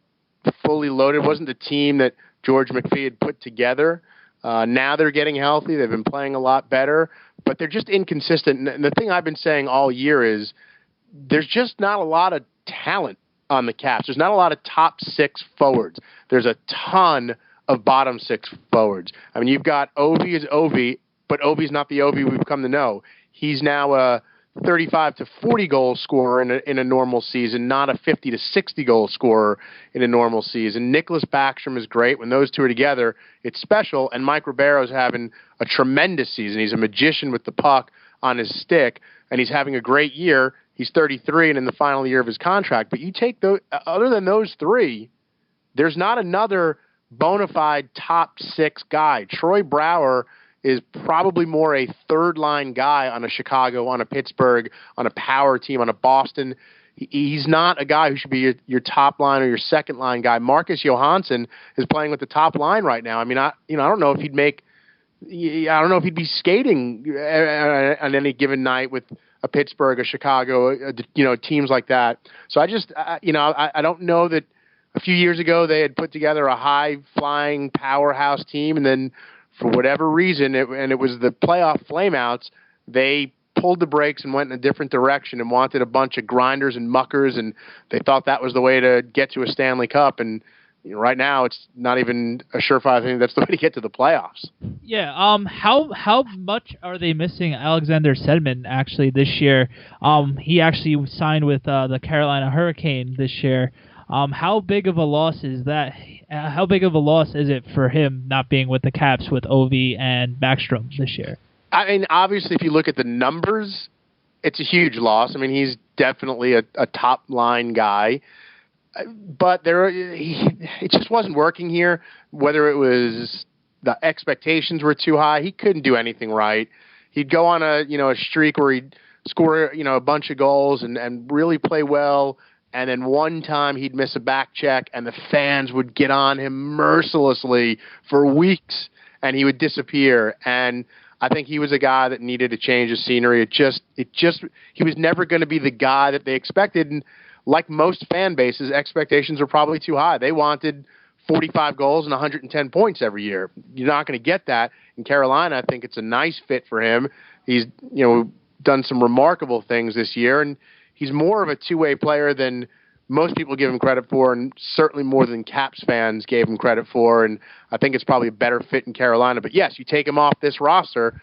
fully loaded. It wasn't the team that George McPhee had put together. Now they're getting healthy. They've been playing a lot better, but they're just inconsistent. And the thing I've been saying all year is there's just not a lot of talent on the Caps. There's not a lot of top six forwards. There's a ton of bottom six forwards. I mean, you've got Ovi is Ovi, but Ovi's not the Ovi we've come to know. He's now a 35 to 40 goal scorer in a normal season, not a 50 to 60 goal scorer in a normal season. Nicholas Backstrom is great. When those two are together, it's special. And Mike Ribeiro's having a tremendous season. He's a magician with the puck on his stick, and he's having a great year. He's 33 and in the final year of his contract. But you take those, other than those three, there's not another bona fide top six guy. Troy Brouwer is probably more a third-line guy on a Chicago, on a Pittsburgh, on a power team, on a Boston. He's not a guy who should be your top line or your second-line guy. Marcus Johansson is playing with the top line right now. I mean, I don't know if he'd be skating on any given night with a Pittsburgh, a Chicago, teams like that. So I don't know that a few years ago they had put together a high-flying powerhouse team, and then for whatever reason, it was the playoff flameouts, they pulled the brakes and went in a different direction and wanted a bunch of grinders and muckers, and they thought that was the way to get to a Stanley Cup. And right now, it's not even a surefire thing that's the way to get to the playoffs. Yeah. How much are they missing Alexander Sedman actually this year? He actually signed with the Carolina Hurricane this year. How big of a loss is that? How big of a loss is it for him not being with the Caps with Ovi and Backstrom this year? I mean, obviously, if you look at the numbers, it's a huge loss. I mean, he's definitely a top-line guy. But it just wasn't working here, whether it was the expectations were too high. He couldn't do anything right. He'd go on a streak where he'd score, a bunch of goals and really play well. And then one time he'd miss a back check and the fans would get on him mercilessly for weeks and he would disappear. And I think he was a guy that needed a change of scenery. He was never going to be the guy that they expected. And like most fan bases, expectations were probably too high. They wanted 45 goals and 110 points every year. You're not going to get that. In Carolina, I think it's a nice fit for him. He's, done some remarkable things this year, and he's more of a two-way player than most people give him credit for, and certainly more than Caps fans gave him credit for, and I think it's probably a better fit in Carolina. But yes, you take him off this roster,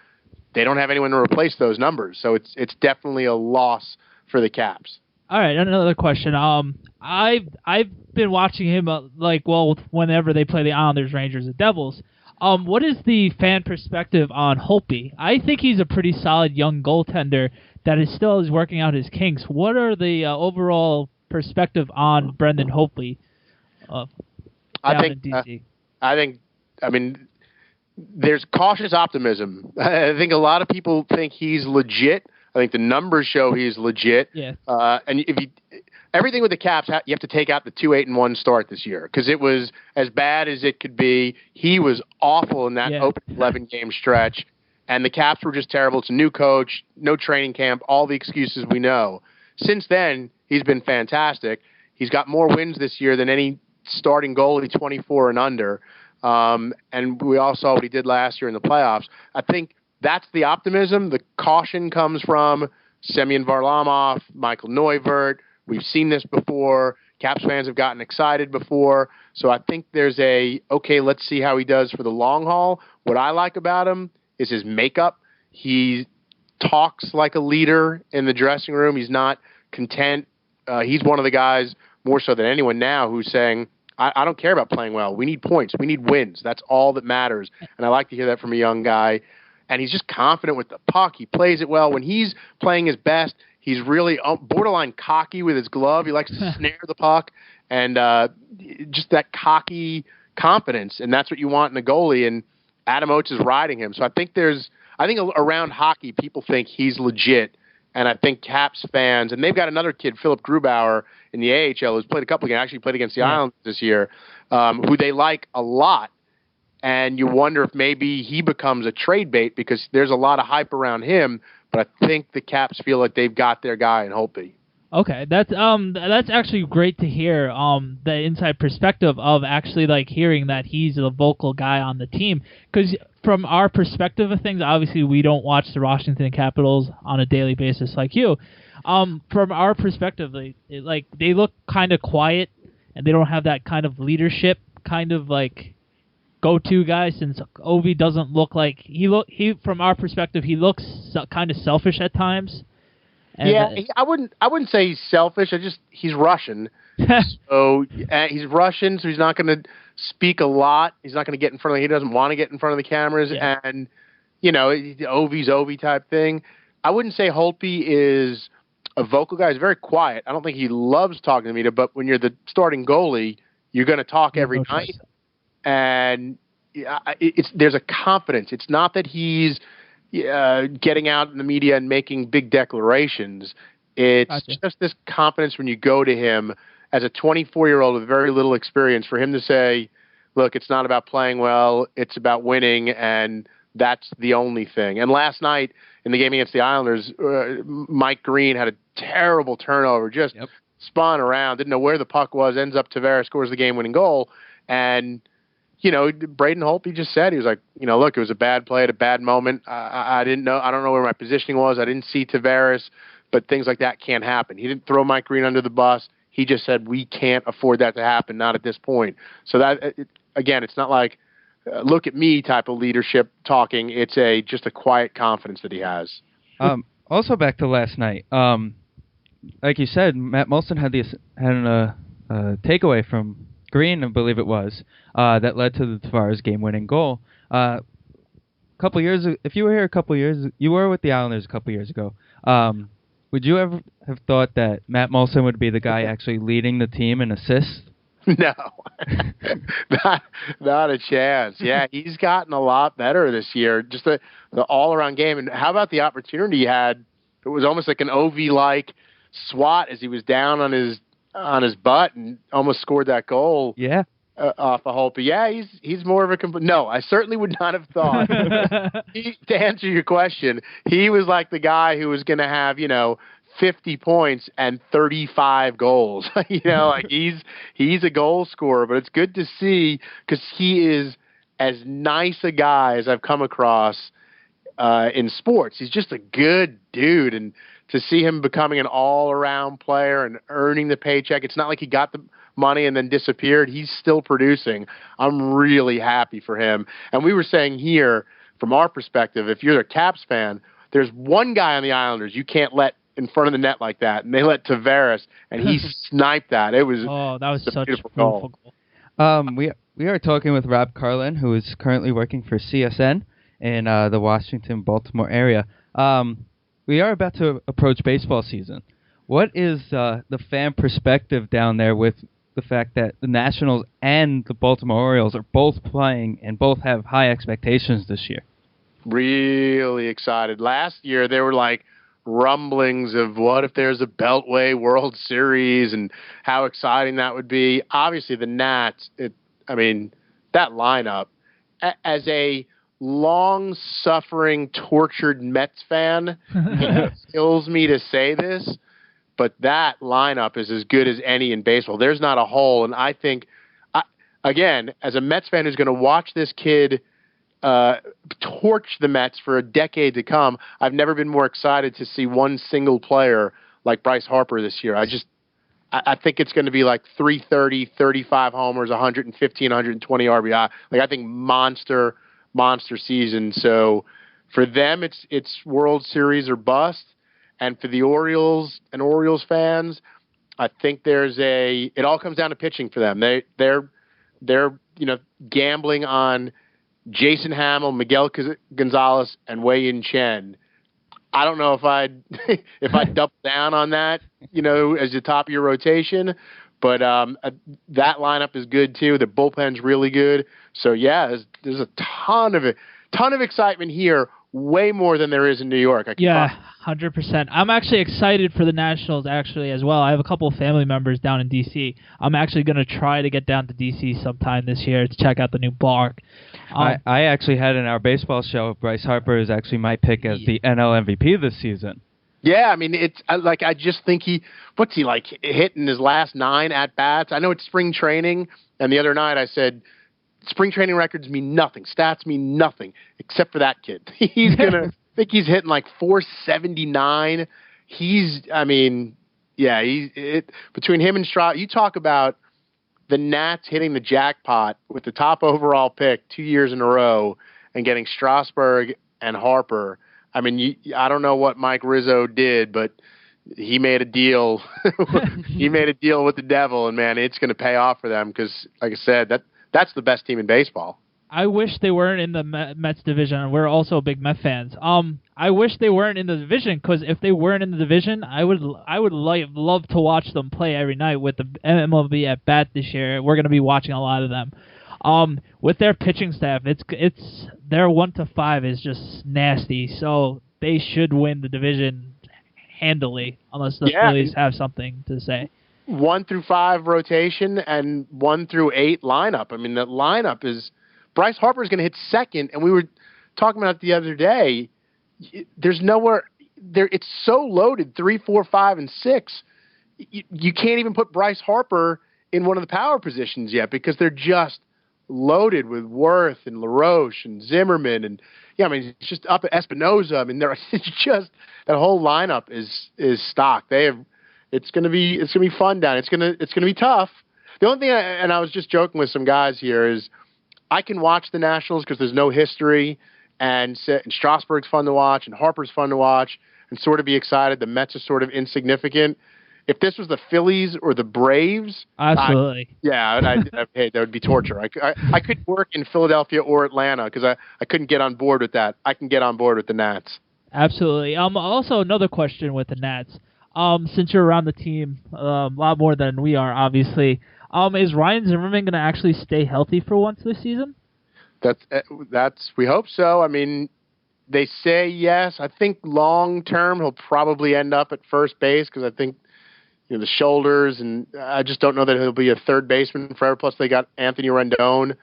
they don't have anyone to replace those numbers, so it's definitely a loss for the Caps. All right, another question. I've been watching him whenever they play the Islanders, Rangers, and Devils. What is the fan perspective on Holtby? I think he's a pretty solid young goaltender that is working out his kinks. What are the overall perspective on Brendan Holtby in D.C.? I mean, there's cautious optimism. I think a lot of people think he's legit. I think the numbers show he's legit. Yeah. And everything with the Caps, you have to take out the 2-8-1 start this year because it was as bad as it could be. He was awful in that open 11-game stretch, and the Caps were just terrible. It's a new coach, no training camp, all the excuses we know. Since then, he's been fantastic. He's got more wins this year than any starting goalie 24 and under. And we all saw what he did last year in the playoffs. I think that's the optimism. The caution comes from Semyon Varlamov, Michael Neuvirth. We've seen this before. Caps fans have gotten excited before. So I think there's okay, let's see how he does for the long haul. What I like about him is his makeup. He talks like a leader in the dressing room. He's not content. He's one of the guys, more so than anyone now, who's saying, I don't care about playing well. We need points. We need wins. That's all that matters. And I like to hear that from a young guy. And he's just confident with the puck. He plays it well. When he's playing his best, he's really borderline cocky with his glove. He likes to snare the puck and just that cocky confidence. And that's what you want in a goalie. And Adam Oates is riding him. So I think around hockey, people think he's legit. And I think Caps fans, and they've got another kid, Philip Grubauer, in the AHL, who's played a couple of games, actually played against the Islanders this year, who they like a lot. And you wonder if maybe he becomes a trade bait because there's a lot of hype around him. But I think the Caps feel like they've got their guy in Holtby. Okay, that's actually great to hear. The inside perspective of actually like hearing that he's a vocal guy on the team. Because from our perspective of things, obviously we don't watch the Washington Capitals on a daily basis like you. From our perspective, they look kind of quiet and they don't have that kind of leadership, kind of like go-to guy. Since Ovi doesn't look like he from our perspective, he looks kind of selfish at times. And I wouldn't say he's selfish. He's Russian. So he's Russian, so he's not going to speak a lot. He's not going to get in front of. He doesn't want to get in front of the cameras, and Ovi's Ovi type thing. I wouldn't say Holtby is a vocal guy. He's very quiet. I don't think he loves talking to the media, but when you're the starting goalie, you're going to talk every night, and there's a confidence. It's not that he's getting out in the media and making big declarations. It's just this confidence when you go to him as a 24-year-old with very little experience, for him to say, look, it's not about playing well, it's about winning, and that's the only thing. And last night in the game against the Islanders, Mike Green had a terrible turnover, just spun around, didn't know where the puck was, ends up Tavares scores the game-winning goal, and Braden Holtby just said, he was like, look, it was a bad play at a bad moment. I didn't know. I don't know where my positioning was. I didn't see Tavares, but things like that can't happen. He didn't throw Mike Green under the bus. He just said, we can't afford that to happen, not at this point. So that, again, it's not like look at me type of leadership talking. It's just a quiet confidence that he has. Also back to last night, like you said, Matt Molson had a takeaway from Green, I believe it was, that led to the Tavares game-winning goal. If you were here a couple years, you were with the Islanders a couple years ago. Would you ever have thought that Matt Molson would be the guy actually leading the team in assists? No, not a chance. Yeah, he's gotten a lot better this year. Just the all-around game. And how about the opportunity he had? It was almost like an OV-like swat as he was down on his butt and almost scored that goal. Yeah. Off a Holtby. Yeah, he's more of a no, I certainly would not have thought. To answer your question, he was like the guy who was going to have 50 points and 35 goals. He's a goal scorer, but it's good to see because he is as nice a guy as I've come across in sports. He's just a good dude, and to see him becoming an all-around player and earning the paycheck, it's not like he got the money and then disappeared. He's still producing. I'm really happy for him. And we were saying here, from our perspective, if you're a Caps fan, there's one guy on the Islanders you can't let in front of the net like that, and they let Tavares, and he sniped that. It was that was such a beautiful goal. We are talking with Rob Carlin, who is currently working for CSN in the Washington-Baltimore area. We are about to approach baseball season. What is the fan perspective down there with the fact that the Nationals and the Baltimore Orioles are both playing and both have high expectations this year? Really excited. Last year, there were like rumblings of what if there's a Beltway World Series and how exciting that would be. Obviously, the Nats, that lineup, as a long-suffering, tortured Mets fan, it kills me to say this, but that lineup is as good as any in baseball. There's not a hole, and I think, again, as a Mets fan who's going to watch this kid torch the Mets for a decade to come, I've never been more excited to see one single player like Bryce Harper this year. I think it's going to be like 330, 35 homers, 115, 120 RBI. Like, I think monster season. So for them, it's World Series or bust. And for the Orioles and Orioles fans, I think it all comes down to pitching for them. They're gambling on Jason Hamill, Miguel Gonzalez, and Wei-Yin Chen. I don't know if I'd double down on that, as the top of your rotation, but that lineup is good too. The bullpen's really good. So yeah, there's a ton of excitement here, way more than there is in New York. 100%. I'm actually excited for the Nationals as well. I have a couple of family members down in D.C. I'm actually going to try to get down to D.C. sometime this year to check out the new park. I actually had in our baseball show, Bryce Harper is actually my pick as the NL MVP this season. Yeah, I mean, I just think what's he like hitting his last 9 at-bats? I know it's spring training, and the other night I said, spring training records mean nothing. Stats mean nothing, except for that kid. He's going to... I think he's hitting like 479. Between him and Strasburg, you talk about the Nats hitting the jackpot with the top overall pick 2 years in a row and getting Strasburg and Harper. I mean, I don't know what Mike Rizzo did, but he made a deal. He made a deal with the devil, and man, it's going to pay off for them because, like I said, that's the best team in baseball. I wish they weren't in the Mets division. We're also big Mets fans. I wish they weren't in the division because if they weren't in the division, I would love to watch them play every night with the MLB at bat this year. We're going to be watching a lot of them. With their pitching staff, it's their 1-5 is just nasty. So they should win the division handily unless the Phillies have something to say. 1 through 5 rotation and 1 through 8 lineup. I mean, that lineup is. Bryce Harper is going to hit second, and we were talking about it the other day. There's nowhere there. It's so loaded, 3, 4, 5, and 6. You can't even put Bryce Harper in one of the power positions yet because they're just loaded with Worth and LaRoche and Zimmerman, and it's just up at Espinoza. I mean, it's just that whole lineup is stocked. It's going to be fun down. It's going to be tough. The only thing, and I was just joking with some guys here, is I can watch the Nationals because there's no history, and Strasburg's fun to watch, and Harper's fun to watch, and sort of be excited. The Mets are sort of insignificant. If this was the Phillies or the Braves, absolutely, that would be torture. I couldn't work in Philadelphia or Atlanta because I couldn't get on board with that. I can get on board with the Nats. Absolutely. Also, another question with the Nats. Since you're around the team a lot more than we are, obviously. Is Ryan Zimmerman going to actually stay healthy for once this season? We hope so. I mean, they say yes. I think long term he'll probably end up at first base because I think the shoulders, and I just don't know that he'll be a third baseman forever. Plus, they got Anthony Rendon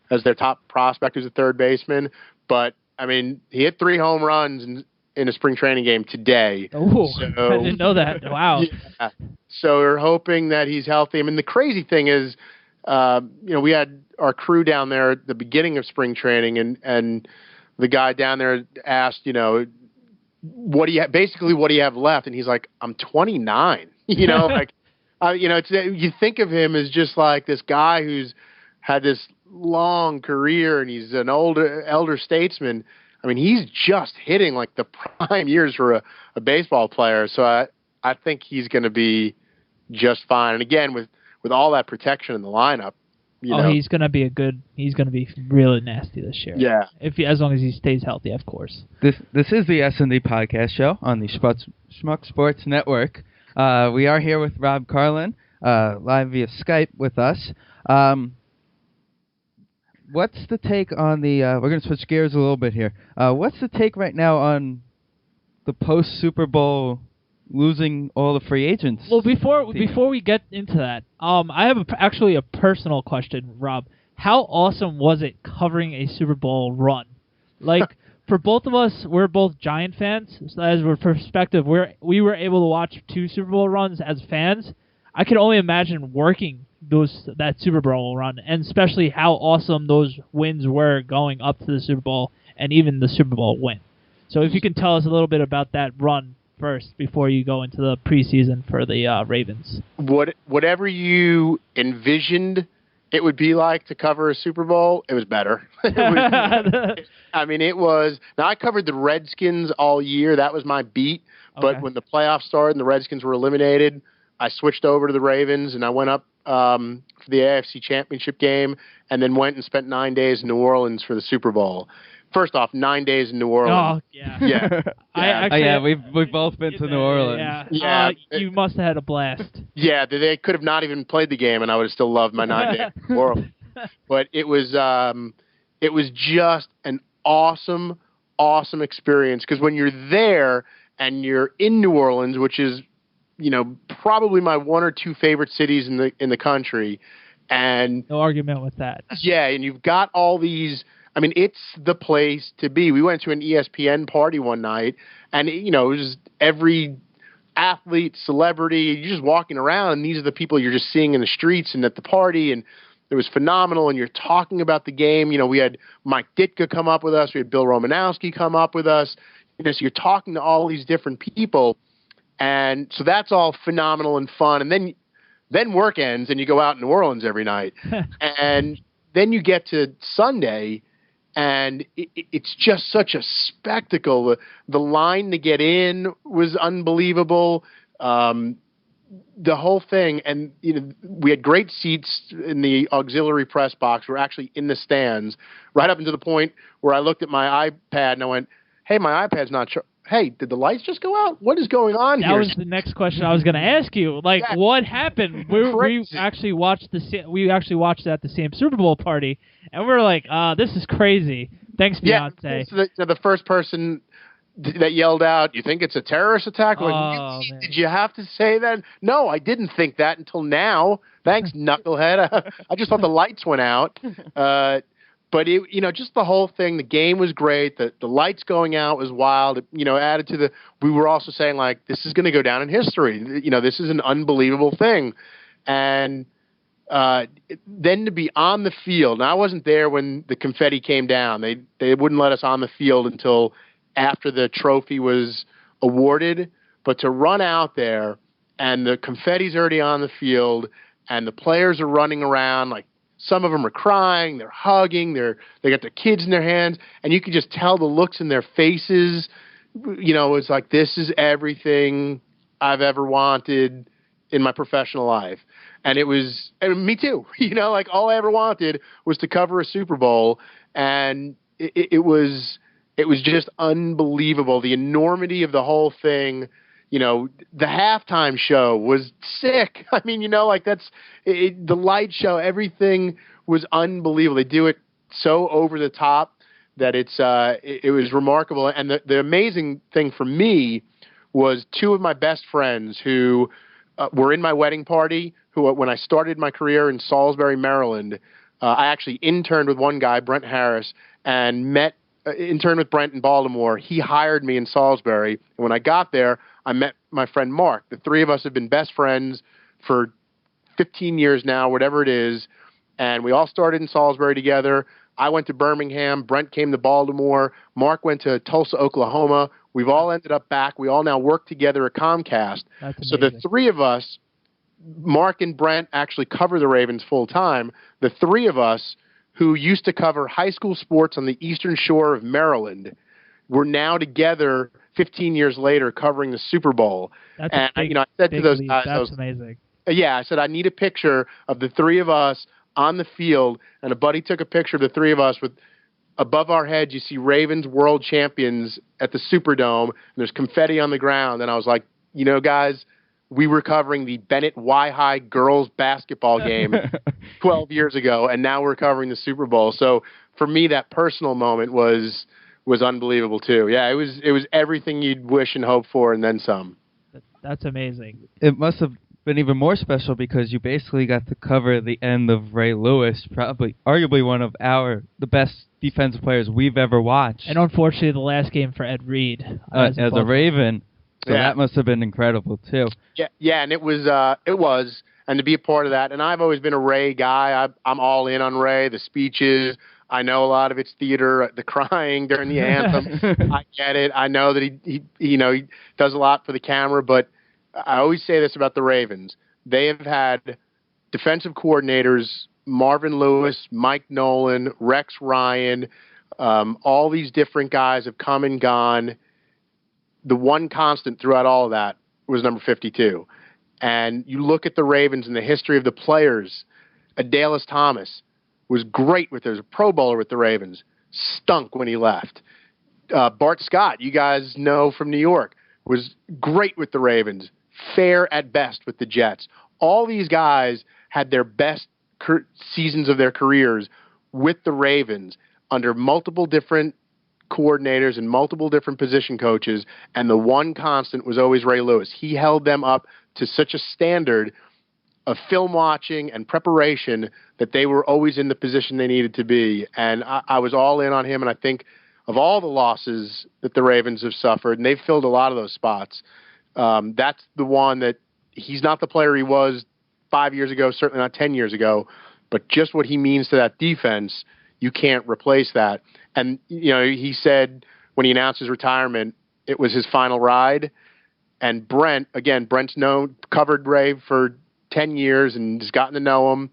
as their top prospect who's a third baseman. But I mean, he hit 3 home runs in a spring training game today. Oh, so, I didn't know that. Wow. Yeah. So we're hoping that he's healthy. I mean, the crazy thing is, we had our crew down there at the beginning of spring training, and the guy down there asked, what do you have left? And he's like, I'm 29. You think of him as just like this guy who's had this long career, and he's an elder statesman. I mean, he's just hitting like the prime years for a baseball player. So I think he's going to be just fine. And again, with all that protection in the lineup, he's going to be he's going to be really nasty this year. Yeah. As long as he stays healthy, of course. This is the SND podcast show on the Schmuck Sports Network. We are here with Rob Carlin, live via Skype with us. What's the take on the? We're going to switch gears a little bit here. What's the take right now on the post Super Bowl losing all the free agents? Well, before we get into that, I have actually a personal question, Rob. How awesome was it covering a Super Bowl run? Like for both of us, we're both Giant fans. So as a perspective, we were able to watch 2 Super Bowl runs as fans. I could only imagine working that Super Bowl run, and especially how awesome those wins were going up to the Super Bowl and even the Super Bowl win. So if you can tell us a little bit about that run first before you go into the preseason for the Ravens? Whatever you envisioned it would be like to cover a Super Bowl, it was better. It was. Now, I covered the Redskins all year. That was my beat. Okay. But when the playoffs started and the Redskins were eliminated, I switched over to the Ravens, and I went up for the AFC Championship game and then went and spent 9 days in New Orleans for the Super Bowl. First off, 9 days in New Orleans. Oh, yeah. Yeah. We've both been to New Orleans. Yeah. You must have had a blast. Yeah, they could have not even played the game, and I would have still loved my 9 days in New Orleans. But it was just an awesome experience, because when you're there and you're in New Orleans, which is, probably my one or two favorite cities in the country, and no argument with that. Yeah, and you've got all these. It's the place to be. We went to an ESPN party one night, and it was every athlete, celebrity. You're just walking around, and these are the people you're just seeing in the streets and at the party, and it was phenomenal. And you're talking about the game. We had Mike Ditka come up with us. We had Bill Romanowski come up with us. So you're talking to all these different people, and so that's all phenomenal and fun. And then work ends, and you go out in New Orleans every night, and then you get to Sunday. And it's just such a spectacle. The line to get in was unbelievable. The whole thing. And we had great seats in the auxiliary press box. We're actually in the stands, right up until the point where I looked at my iPad and I went, "Hey, my iPad's not sure. Hey, did the lights just go out? What is going on here?" That was the next question I was going to ask you. What happened? We actually watched it at the same Super Bowl party, and we're like, "This is crazy." Thanks, Beyonce. Yeah, the first person that yelled out, "You think it's a terrorist attack?" Did you have to say that? No, I didn't think that until now. Thanks, knucklehead. I just thought the lights went out. But just the whole thing, the game was great. The lights going out was wild. Added to we were also saying, this is going to go down in history. This is an unbelievable thing. And then to be on the field. Now, I wasn't there when the confetti came down. They wouldn't let us on the field until after the trophy was awarded. But to run out there and the confetti's already on the field and the players are running around, some of them are crying, they're hugging, they got their kids in their hands, and you could just tell the looks in their faces. It's like, this is everything I've ever wanted in my professional life. And me too. All I ever wanted was to cover a Super Bowl, and it was just unbelievable. The enormity of the whole thing. The halftime show was sick. The light show, everything was unbelievable. They do it so over the top that it was remarkable. And the amazing thing for me was two of my best friends who were in my wedding party, who, when I started my career in Salisbury, Maryland, I actually interned with one guy, Brent Harris, and interned with Brent in Baltimore. He hired me in Salisbury. And when I got there, I met my friend Mark. The three of us have been best friends for 15 years now, whatever it is. And we all started in Salisbury together. I went to Birmingham. Brent came to Baltimore. Mark went to Tulsa, Oklahoma. We've all ended up back. We all now work together at Comcast. So the three of us, Mark and Brent, actually cover the Ravens full time. The three of us who used to cover high school sports on the eastern shore of Maryland, we're now together 15 years later covering the Super Bowl. That's I said to those guys, that's amazing. Yeah, I said, I need a picture of the three of us on the field, and a buddy took a picture of the three of us with, above our heads, you see Ravens world champions at the Superdome, and there's confetti on the ground. And I was like, guys, we were covering the Bennett Y-High girls basketball game 12 years ago, and now we're covering the Super Bowl. So for me, that personal moment was unbelievable too. Yeah, it was everything you'd wish and hope for, and then some. That's amazing. It must have been even more special because you basically got to cover the end of Ray Lewis, arguably one of the best defensive players we've ever watched. And unfortunately, the last game for Ed Reed as a Raven. So that must have been incredible too. Yeah, and it was, and to be a part of that. And I've always been a Ray guy. I'm all in on Ray. The speeches. I know a lot of it's theater, the crying during the anthem. I get it. I know that he does a lot for the camera, but I always say this about the Ravens. They have had defensive coordinators, Marvin Lewis, Mike Nolan, Rex Ryan, all these different guys have come and gone. The one constant throughout all of that was number 52. And you look at the Ravens and the history of the players. Adalis Thomas was great with, there's a Pro Bowler with the Ravens, stunk when he left. Bart Scott, you guys know from New York, was great with the Ravens, fair at best with the Jets. All these guys had their best seasons of their careers with the Ravens under multiple different coordinators and multiple different position coaches, and the one constant was always Ray Lewis. He held them up to such a standard of film watching and preparation that they were always in the position they needed to be. And I was all in on him, and I think of all the losses that the Ravens have suffered, and they've filled a lot of those spots, that's the one that he's not the player he was 5 years ago, certainly not 10 years ago, but just what he means to that defense, you can't replace that. And, he said when he announced his retirement, it was his final ride. And Brent's covered Ray for 10 years and has gotten to know him.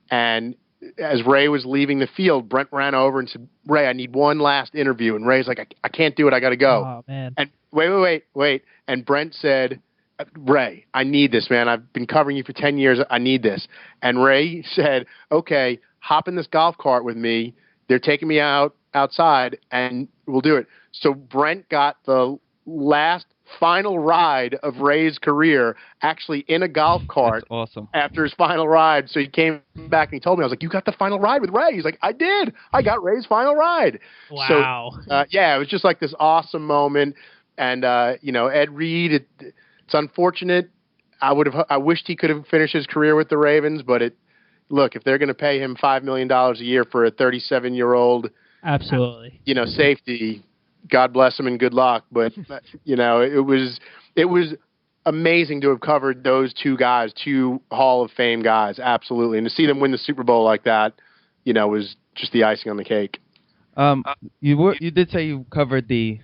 And as Ray was leaving the field, Brent ran over and said, "Ray, I need one last interview." And Ray's like, I can't do it. I got to go. Oh, man. And wait. And Brent said, "Ray, I need this, man. I've been covering you for 10 years. I need this." And Ray said, "Okay, hop in this golf cart with me. They're taking me outside and we'll do it." So Brent got the last final ride of Ray's career actually in a golf cart. That's awesome. After his final ride. So he came back and he told me, I was like, "You got the final ride with Ray?" He's like, "I did. I got Ray's final ride." Wow. So, it was just like this awesome moment. And, Ed Reed, it's unfortunate. I wished he could have finished his career with the Ravens, but look, if they're going to pay him $5 million a year for a 37-year-old, absolutely, safety, God bless him and good luck. But it was amazing to have covered those two guys, two Hall of Fame guys, absolutely, and to see them win the Super Bowl like that, was just the icing on the cake. You did say you covered the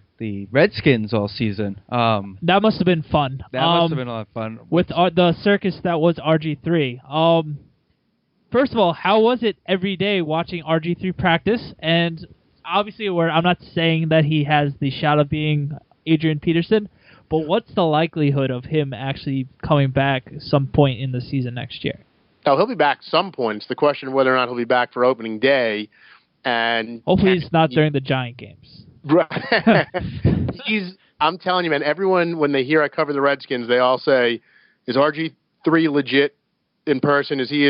Redskins all season. That must have been fun. That must have been a lot of fun with the circus that was RG3. First of all, how was it every day watching RG3 practice? And obviously, I'm not saying that he has the shot of being Adrian Peterson, but what's the likelihood of him actually coming back some point in the season next year? Oh, he'll be back some point. It's the question of whether or not he'll be back for opening day. And hopefully he's not during the Giant games. Right. I'm telling you, man, everyone, when they hear I cover the Redskins, they all say, "Is RG3 legit in person? Is he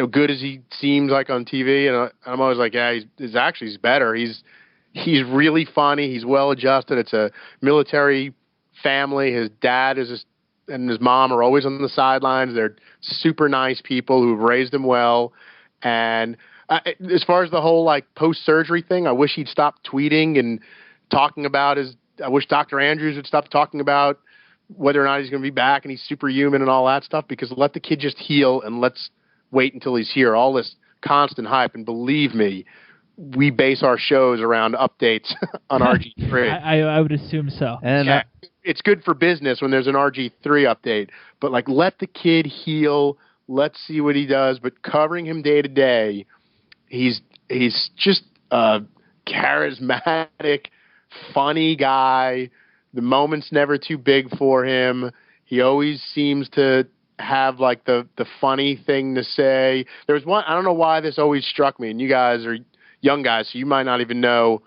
good as he seems like on TV?" And I'm always like, "Yeah, he's better. He's really funny. He's well adjusted. It's a military family. His dad and his mom are always on the sidelines. They're super nice people who've raised him well." And as far as the whole post-surgery thing, I wish he'd stop tweeting and talking about I wish Dr. Andrews would stop talking about whether or not he's going to be back and he's superhuman and all that stuff, because let the kid just heal and let's wait until he's here. All this constant hype, and believe me, we base our shows around updates on RG3. I would assume so. And it's good for business when there's an RG3 update, but let the kid heal. Let's see what he does. But covering him day to day, he's just a charismatic, funny guy. The moment's never too big for him. He always seems to have the funny thing to say. There was one, I don't know why this always struck me, and you guys are young guys, so you might not even know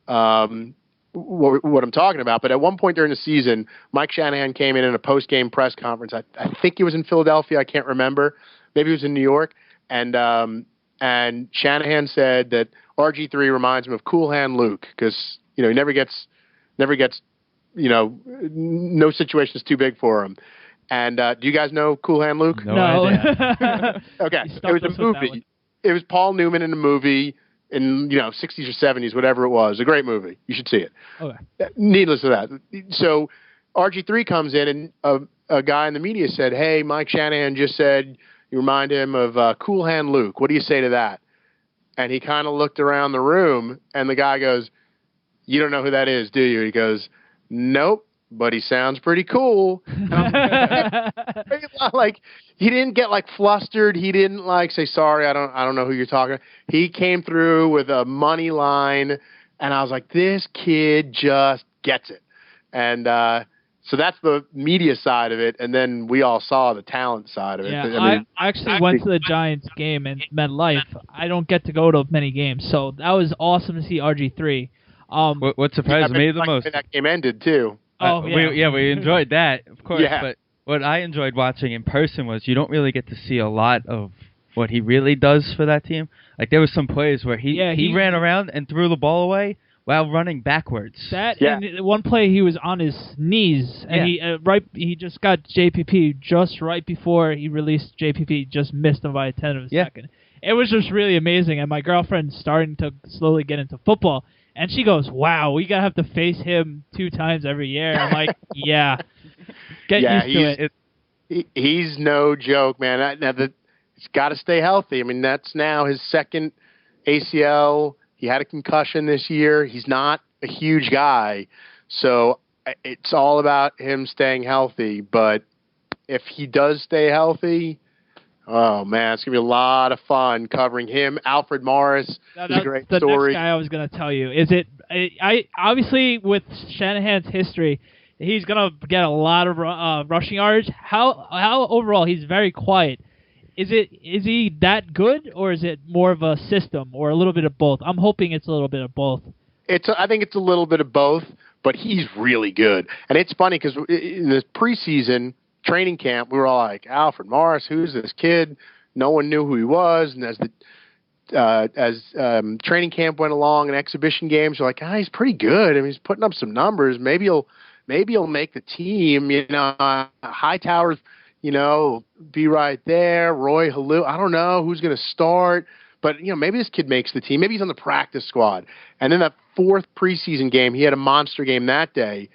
what I'm talking about. But at one point during the season, Mike Shanahan came in a post-game press conference. I think he was in Philadelphia. I can't remember. Maybe he was in New York. And Shanahan said that RG3 reminds him of Cool Hand Luke because he never gets no situation is too big for him. And do you guys know Cool Hand Luke? No. Okay, it was a movie. It was Paul Newman in a movie in 60s or 70s, whatever it was. A great movie. You should see it. Okay. Needless to that. So RG3 comes in, and a guy in the media said, "Hey, Mike Shanahan just said you remind him of Cool Hand Luke. What do you say to that?" and he kind of looked around the room, and the guy goes, "You don't know who that is, do you?" He goes, "Nope, but he sounds pretty cool." And I'm like, he didn't get like flustered. He didn't like say, "Sorry, I don't know who you're talking to." He came through with a money line, and I was like, this kid just gets it. And so that's the media side of it, and then we all saw the talent side of it. Yeah, I mean, I actually went to the Giants game in MetLife. I don't get to go to many games, so that was awesome to see RG3. What surprised me the like most? That game ended too. Oh, yeah. We enjoyed that, of course. Yeah. But what I enjoyed watching in person was you don't really get to see a lot of what he really does for that team. Like there was some plays where he ran around and threw the ball away while running backwards. And one play he was on his knees, and he just got JPP just right before he released JPP, just missed him by a tenth of a second. It was just really amazing, and my girlfriend's starting to slowly get into football, and she goes, "Wow, we gotta have to face him 2 times every year." I'm like, "Yeah, get used to it." He's no joke, man. He's got to stay healthy. I mean, that's now his second ACL. He had a concussion this year. He's not a huge guy, so it's all about him staying healthy. But if he does stay healthy, oh man, it's gonna be a lot of fun covering him. Alfred Morris is a great story. The next guy I was gonna tell you is I obviously with Shanahan's history, he's gonna get a lot of rushing yards. How overall he's very quiet. Is he that good, or is it more of a system, or a little bit of both? I'm hoping it's a little bit of both. I think it's a little bit of both, but he's really good. And it's funny because in the preseason training camp, we were all like, Alfred Morris, who's this kid? No one knew who he was. And as training camp went along and exhibition games, you're like, he's pretty good. I mean, he's putting up some numbers. Maybe he'll make the team. Hightower's, be right there. Roy Halou, I don't know who's going to start, but maybe this kid makes the team. Maybe he's on the practice squad. And then that 4th preseason game, he had a monster game that day,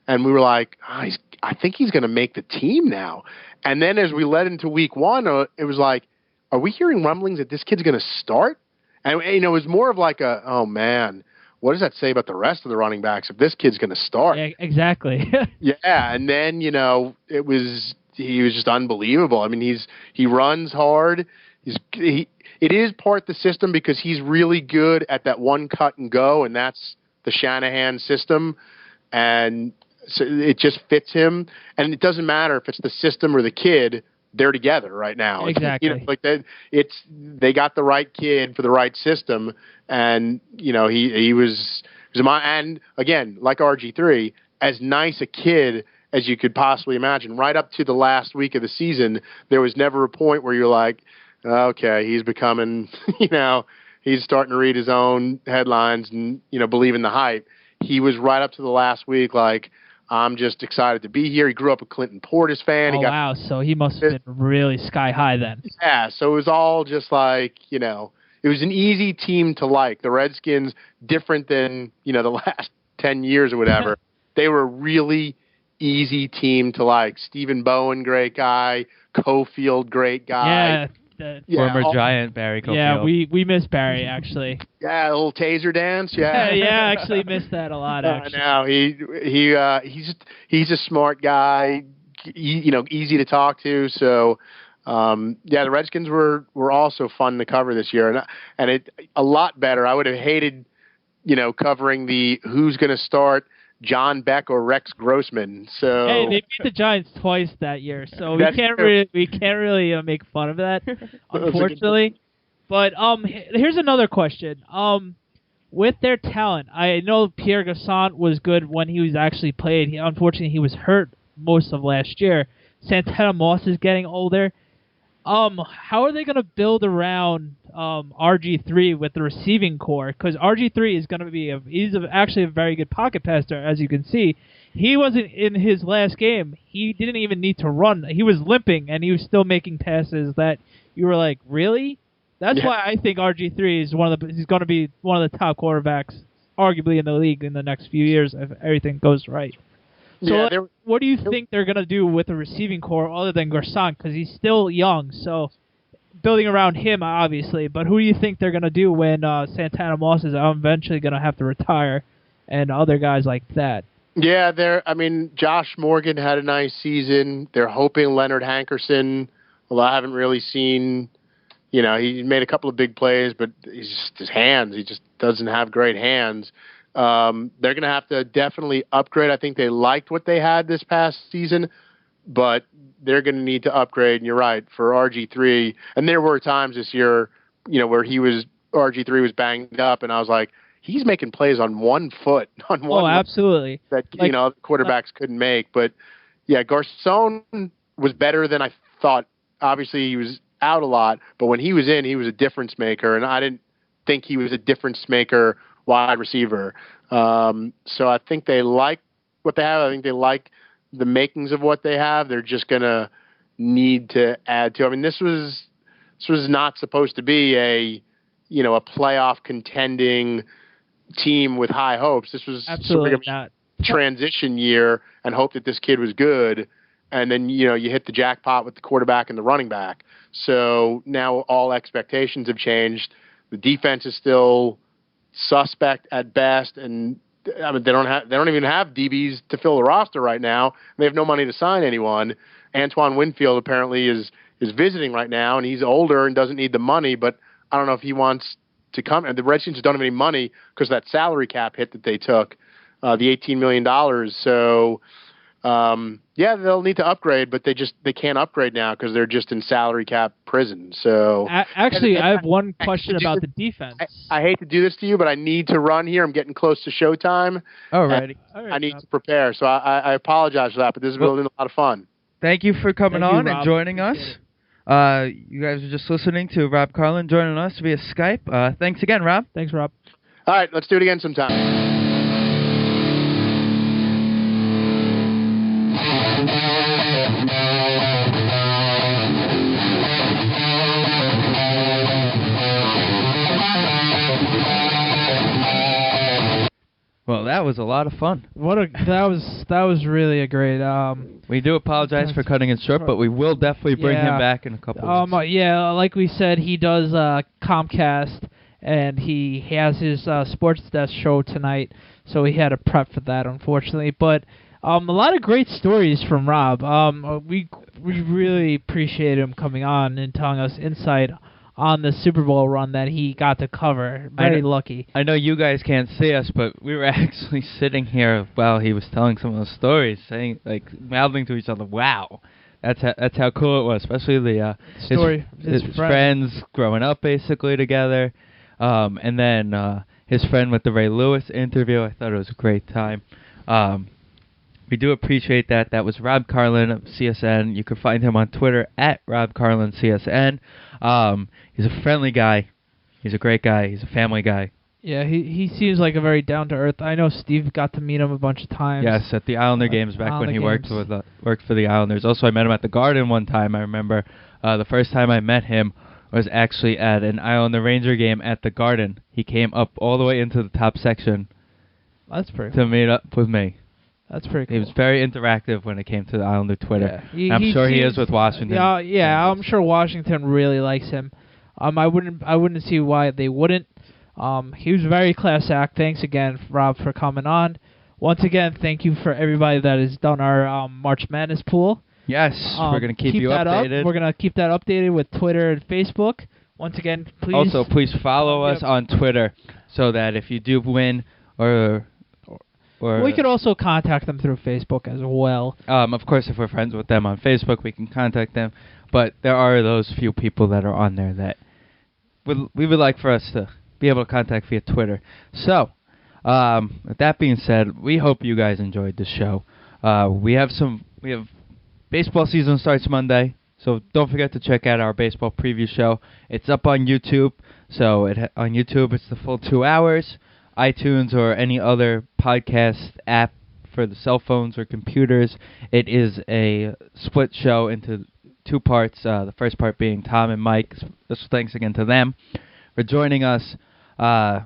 and we were like, I think he's going to make the team now. And then as we led into week 1, it was like, are we hearing rumblings that this kid's going to start? And it was more of like oh man, what does that say about the rest of the running backs if this kid's going to start? Yeah, exactly. Yeah, and then he was just unbelievable. I mean, he runs hard. It is part the system because he's really good at that one cut and go, and that's the Shanahan system, and so it just fits him. And it doesn't matter if it's the system or the kid; they're together right now. Exactly. They got the right kid for the right system, and he was and again, like RG3, as nice a kid as you could possibly imagine. Right up to the last week of the season, there was never a point where you're like, okay, he's becoming, he's starting to read his own headlines and, believe in the hype. He was right up to the last week like, I'm just excited to be here. He grew up a Clinton Portis fan. Wow, so he must have been really sky high then. Yeah, so it was all just like, it was an easy team to like. The Redskins, different than, the last 10 years or whatever, they were really easy team to like. Stephen Bowen, great guy. Cofield, great guy. Former Giant Barry Cofield. Yeah, we miss Barry actually. Yeah, a little taser dance. Yeah, I actually missed that a lot. Actually, no, he's a smart guy. Easy to talk to. So, the Redskins were also fun to cover this year, and it a lot better. I would have hated, covering the who's going to start John Beck or Rex Grossman. So hey, they beat the Giants twice that year, so we can't really make fun of that, unfortunately. But here's another question. With their talent, I know Pierre Garçon was good when he was actually played. Unfortunately, he was hurt most of last year. Santana Moss is getting older. How are they going to build around RG3 with the receiving core? Because RG3 is going to be actually a very good pocket passer, as you can see. He wasn't in his last game. He didn't even need to run. He was limping, and he was still making passes that you were like, really? That's why I think RG3 is he's going to be one of the top quarterbacks, arguably in the league in the next few years if everything goes right. So what do you think they're going to do with the receiving core other than Garçon? Because he's still young. So building around him, obviously. But who do you think they're going to do when Santana Moss is eventually going to have to retire, and other guys like that? Yeah, Josh Morgan had a nice season. They're hoping Leonard Hankerson, although I haven't really seen, he made a couple of big plays, but he just doesn't have great hands. They're going to have to definitely upgrade. I think they liked what they had this past season, but they're going to need to upgrade. And you're right, for RG3. And there were times this year, where RG3 was banged up, and I was like, he's making plays on one foot, absolutely. That quarterbacks couldn't make. But yeah, Garcon was better than I thought. Obviously, he was out a lot, but when he was in, he was a difference maker, and I didn't think he was a difference maker wide receiver. So I think they like what they have. I think they like the makings of what they have. They're just gonna need to add to. I mean, this was not supposed to be a playoff contending team with high hopes. This was absolutely not transition year and hope that this kid was good. And then, you hit the jackpot with the quarterback and the running back. So now all expectations have changed. The defense is still suspect at best. And I mean, they don't even have DBs to fill the roster right now. They have no money to sign anyone. Antoine Winfield apparently is visiting right now, and he's older and doesn't need the money, but I don't know if he wants to come. And the Redskins don't have any money because of that salary cap hit that they took, the $18 million. So, they'll need to upgrade, but they can't upgrade now because they're just in salary cap prison. So actually, I have one question about the defense. I hate to do this to you, but I need to run here. I'm getting close to showtime. All right. I need to prepare. So I apologize for that, but this has been a lot of fun. Thank you for coming on and joining us. You guys are just listening to Rob Carlin joining us via Skype. Thanks again, Rob. Thanks, Rob. All right, let's do it again sometime. Well, that was a lot of fun. That was really a great. We do apologize for cutting it short, but we will definitely bring him back in a couple of weeks. Yeah, like we said, he does Comcast, and he has his Sports Desk show tonight, so he had to prep for that, unfortunately. But a lot of great stories from Rob. We really appreciate him coming on and telling us insight on the Super Bowl run that he got to cover. Very lucky. I know you guys can't see us, but we were actually sitting here while he was telling some of those stories, saying, mouthing to each other, wow. That's how cool it was, especially the story his friends growing up basically together, and then his friend with the Ray Lewis interview. I thought it was a great time. We do appreciate that. That was Rob Carlin of CSN. You can find him on Twitter at RobCarlinCSN. He's a friendly guy. He's a great guy. He's a family guy. Yeah, he seems like a very down-to-earth. I know Steve got to meet him a bunch of times. Yes, at the Islander games back when he worked for the Islanders. Also, I met him at the Garden one time. I remember the first time I met him was actually at an Islander Ranger game at the Garden. He came up all the way into the top section. That's pretty cool. To meet up with me. That's pretty cool. He was very interactive when it came to the Islander Twitter. Yeah. I'm sure he is with Washington. Yeah, I'm sure Washington really likes him. I wouldn't see why they wouldn't. He was very class act. Thanks again, Rob, for coming on. Once again, thank you for everybody that has done our March Madness pool. Yes, we're going to keep you updated. We're going to keep that updated with Twitter and Facebook. Once again, please. Also, please follow us on Twitter so that if you do win or we could also contact them through Facebook as well. Of course, if we're friends with them on Facebook, we can contact them. But there are those few people that are on there that we would like for us to be able to contact via Twitter. So, with that being said, we hope you guys enjoyed the show. We have baseball season starts Monday, so don't forget to check out our baseball preview show. It's up on YouTube. So on YouTube, it's the full 2 hours. iTunes or any other podcast app for the cell phones or computers. It is a split show into 2 parts. The first part being Tom and Mike. So thanks again to them for joining us. The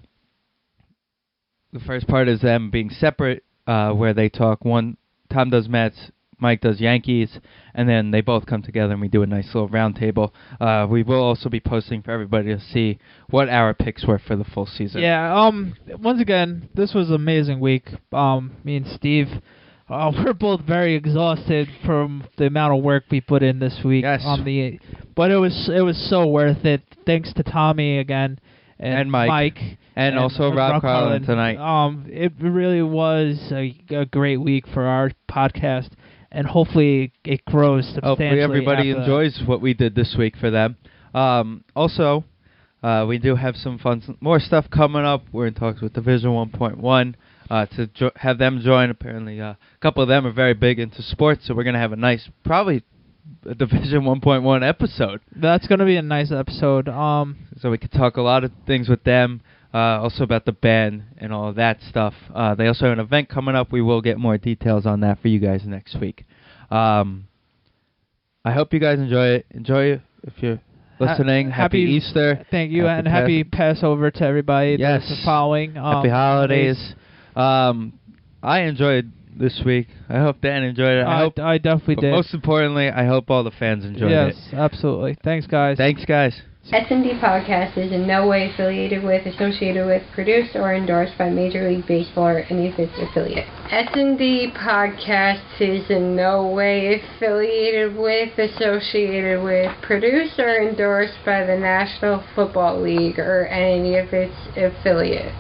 first part is them being separate, where they talk. Tom does Matt's Mike does Yankees, and then they both come together and we do a nice little round table. We will also be posting for everybody to see what our picks were for the full season. Yeah. Once again, this was an amazing week. Me and Steve, we're both very exhausted from the amount of work we put in this week. Yes. But it was so worth it. Thanks to Tommy again. And Mike. And also Rob Carlin tonight. It really was a great week for our podcast, and hopefully it grows substantially. Hopefully everybody enjoys what we did this week for them. Also, we do have some more stuff coming up. We're in talks with Division 1.1 to have them join. Apparently, a couple of them are very big into sports, so we're going to have a nice, probably a Division 1.1 episode. That's going to be a nice episode. So we could talk a lot of things with them, also about the band and all of that stuff. They also have an event coming up. We will get more details on that for you guys next week. I hope you guys enjoy it. Enjoy it if you're listening. Happy Easter. Thank you, and happy Passover to everybody that's following. Happy holidays. I enjoyed this week. I hope Dan enjoyed it. I definitely did. Most importantly, I hope all the fans enjoyed it. Yes, absolutely. Thanks, guys. SND Podcast is in no way affiliated with, associated with, produced, or endorsed by Major League Baseball or any of its affiliates. SND Podcast is in no way affiliated with, associated with, produced, or endorsed by the National Football League or any of its affiliates.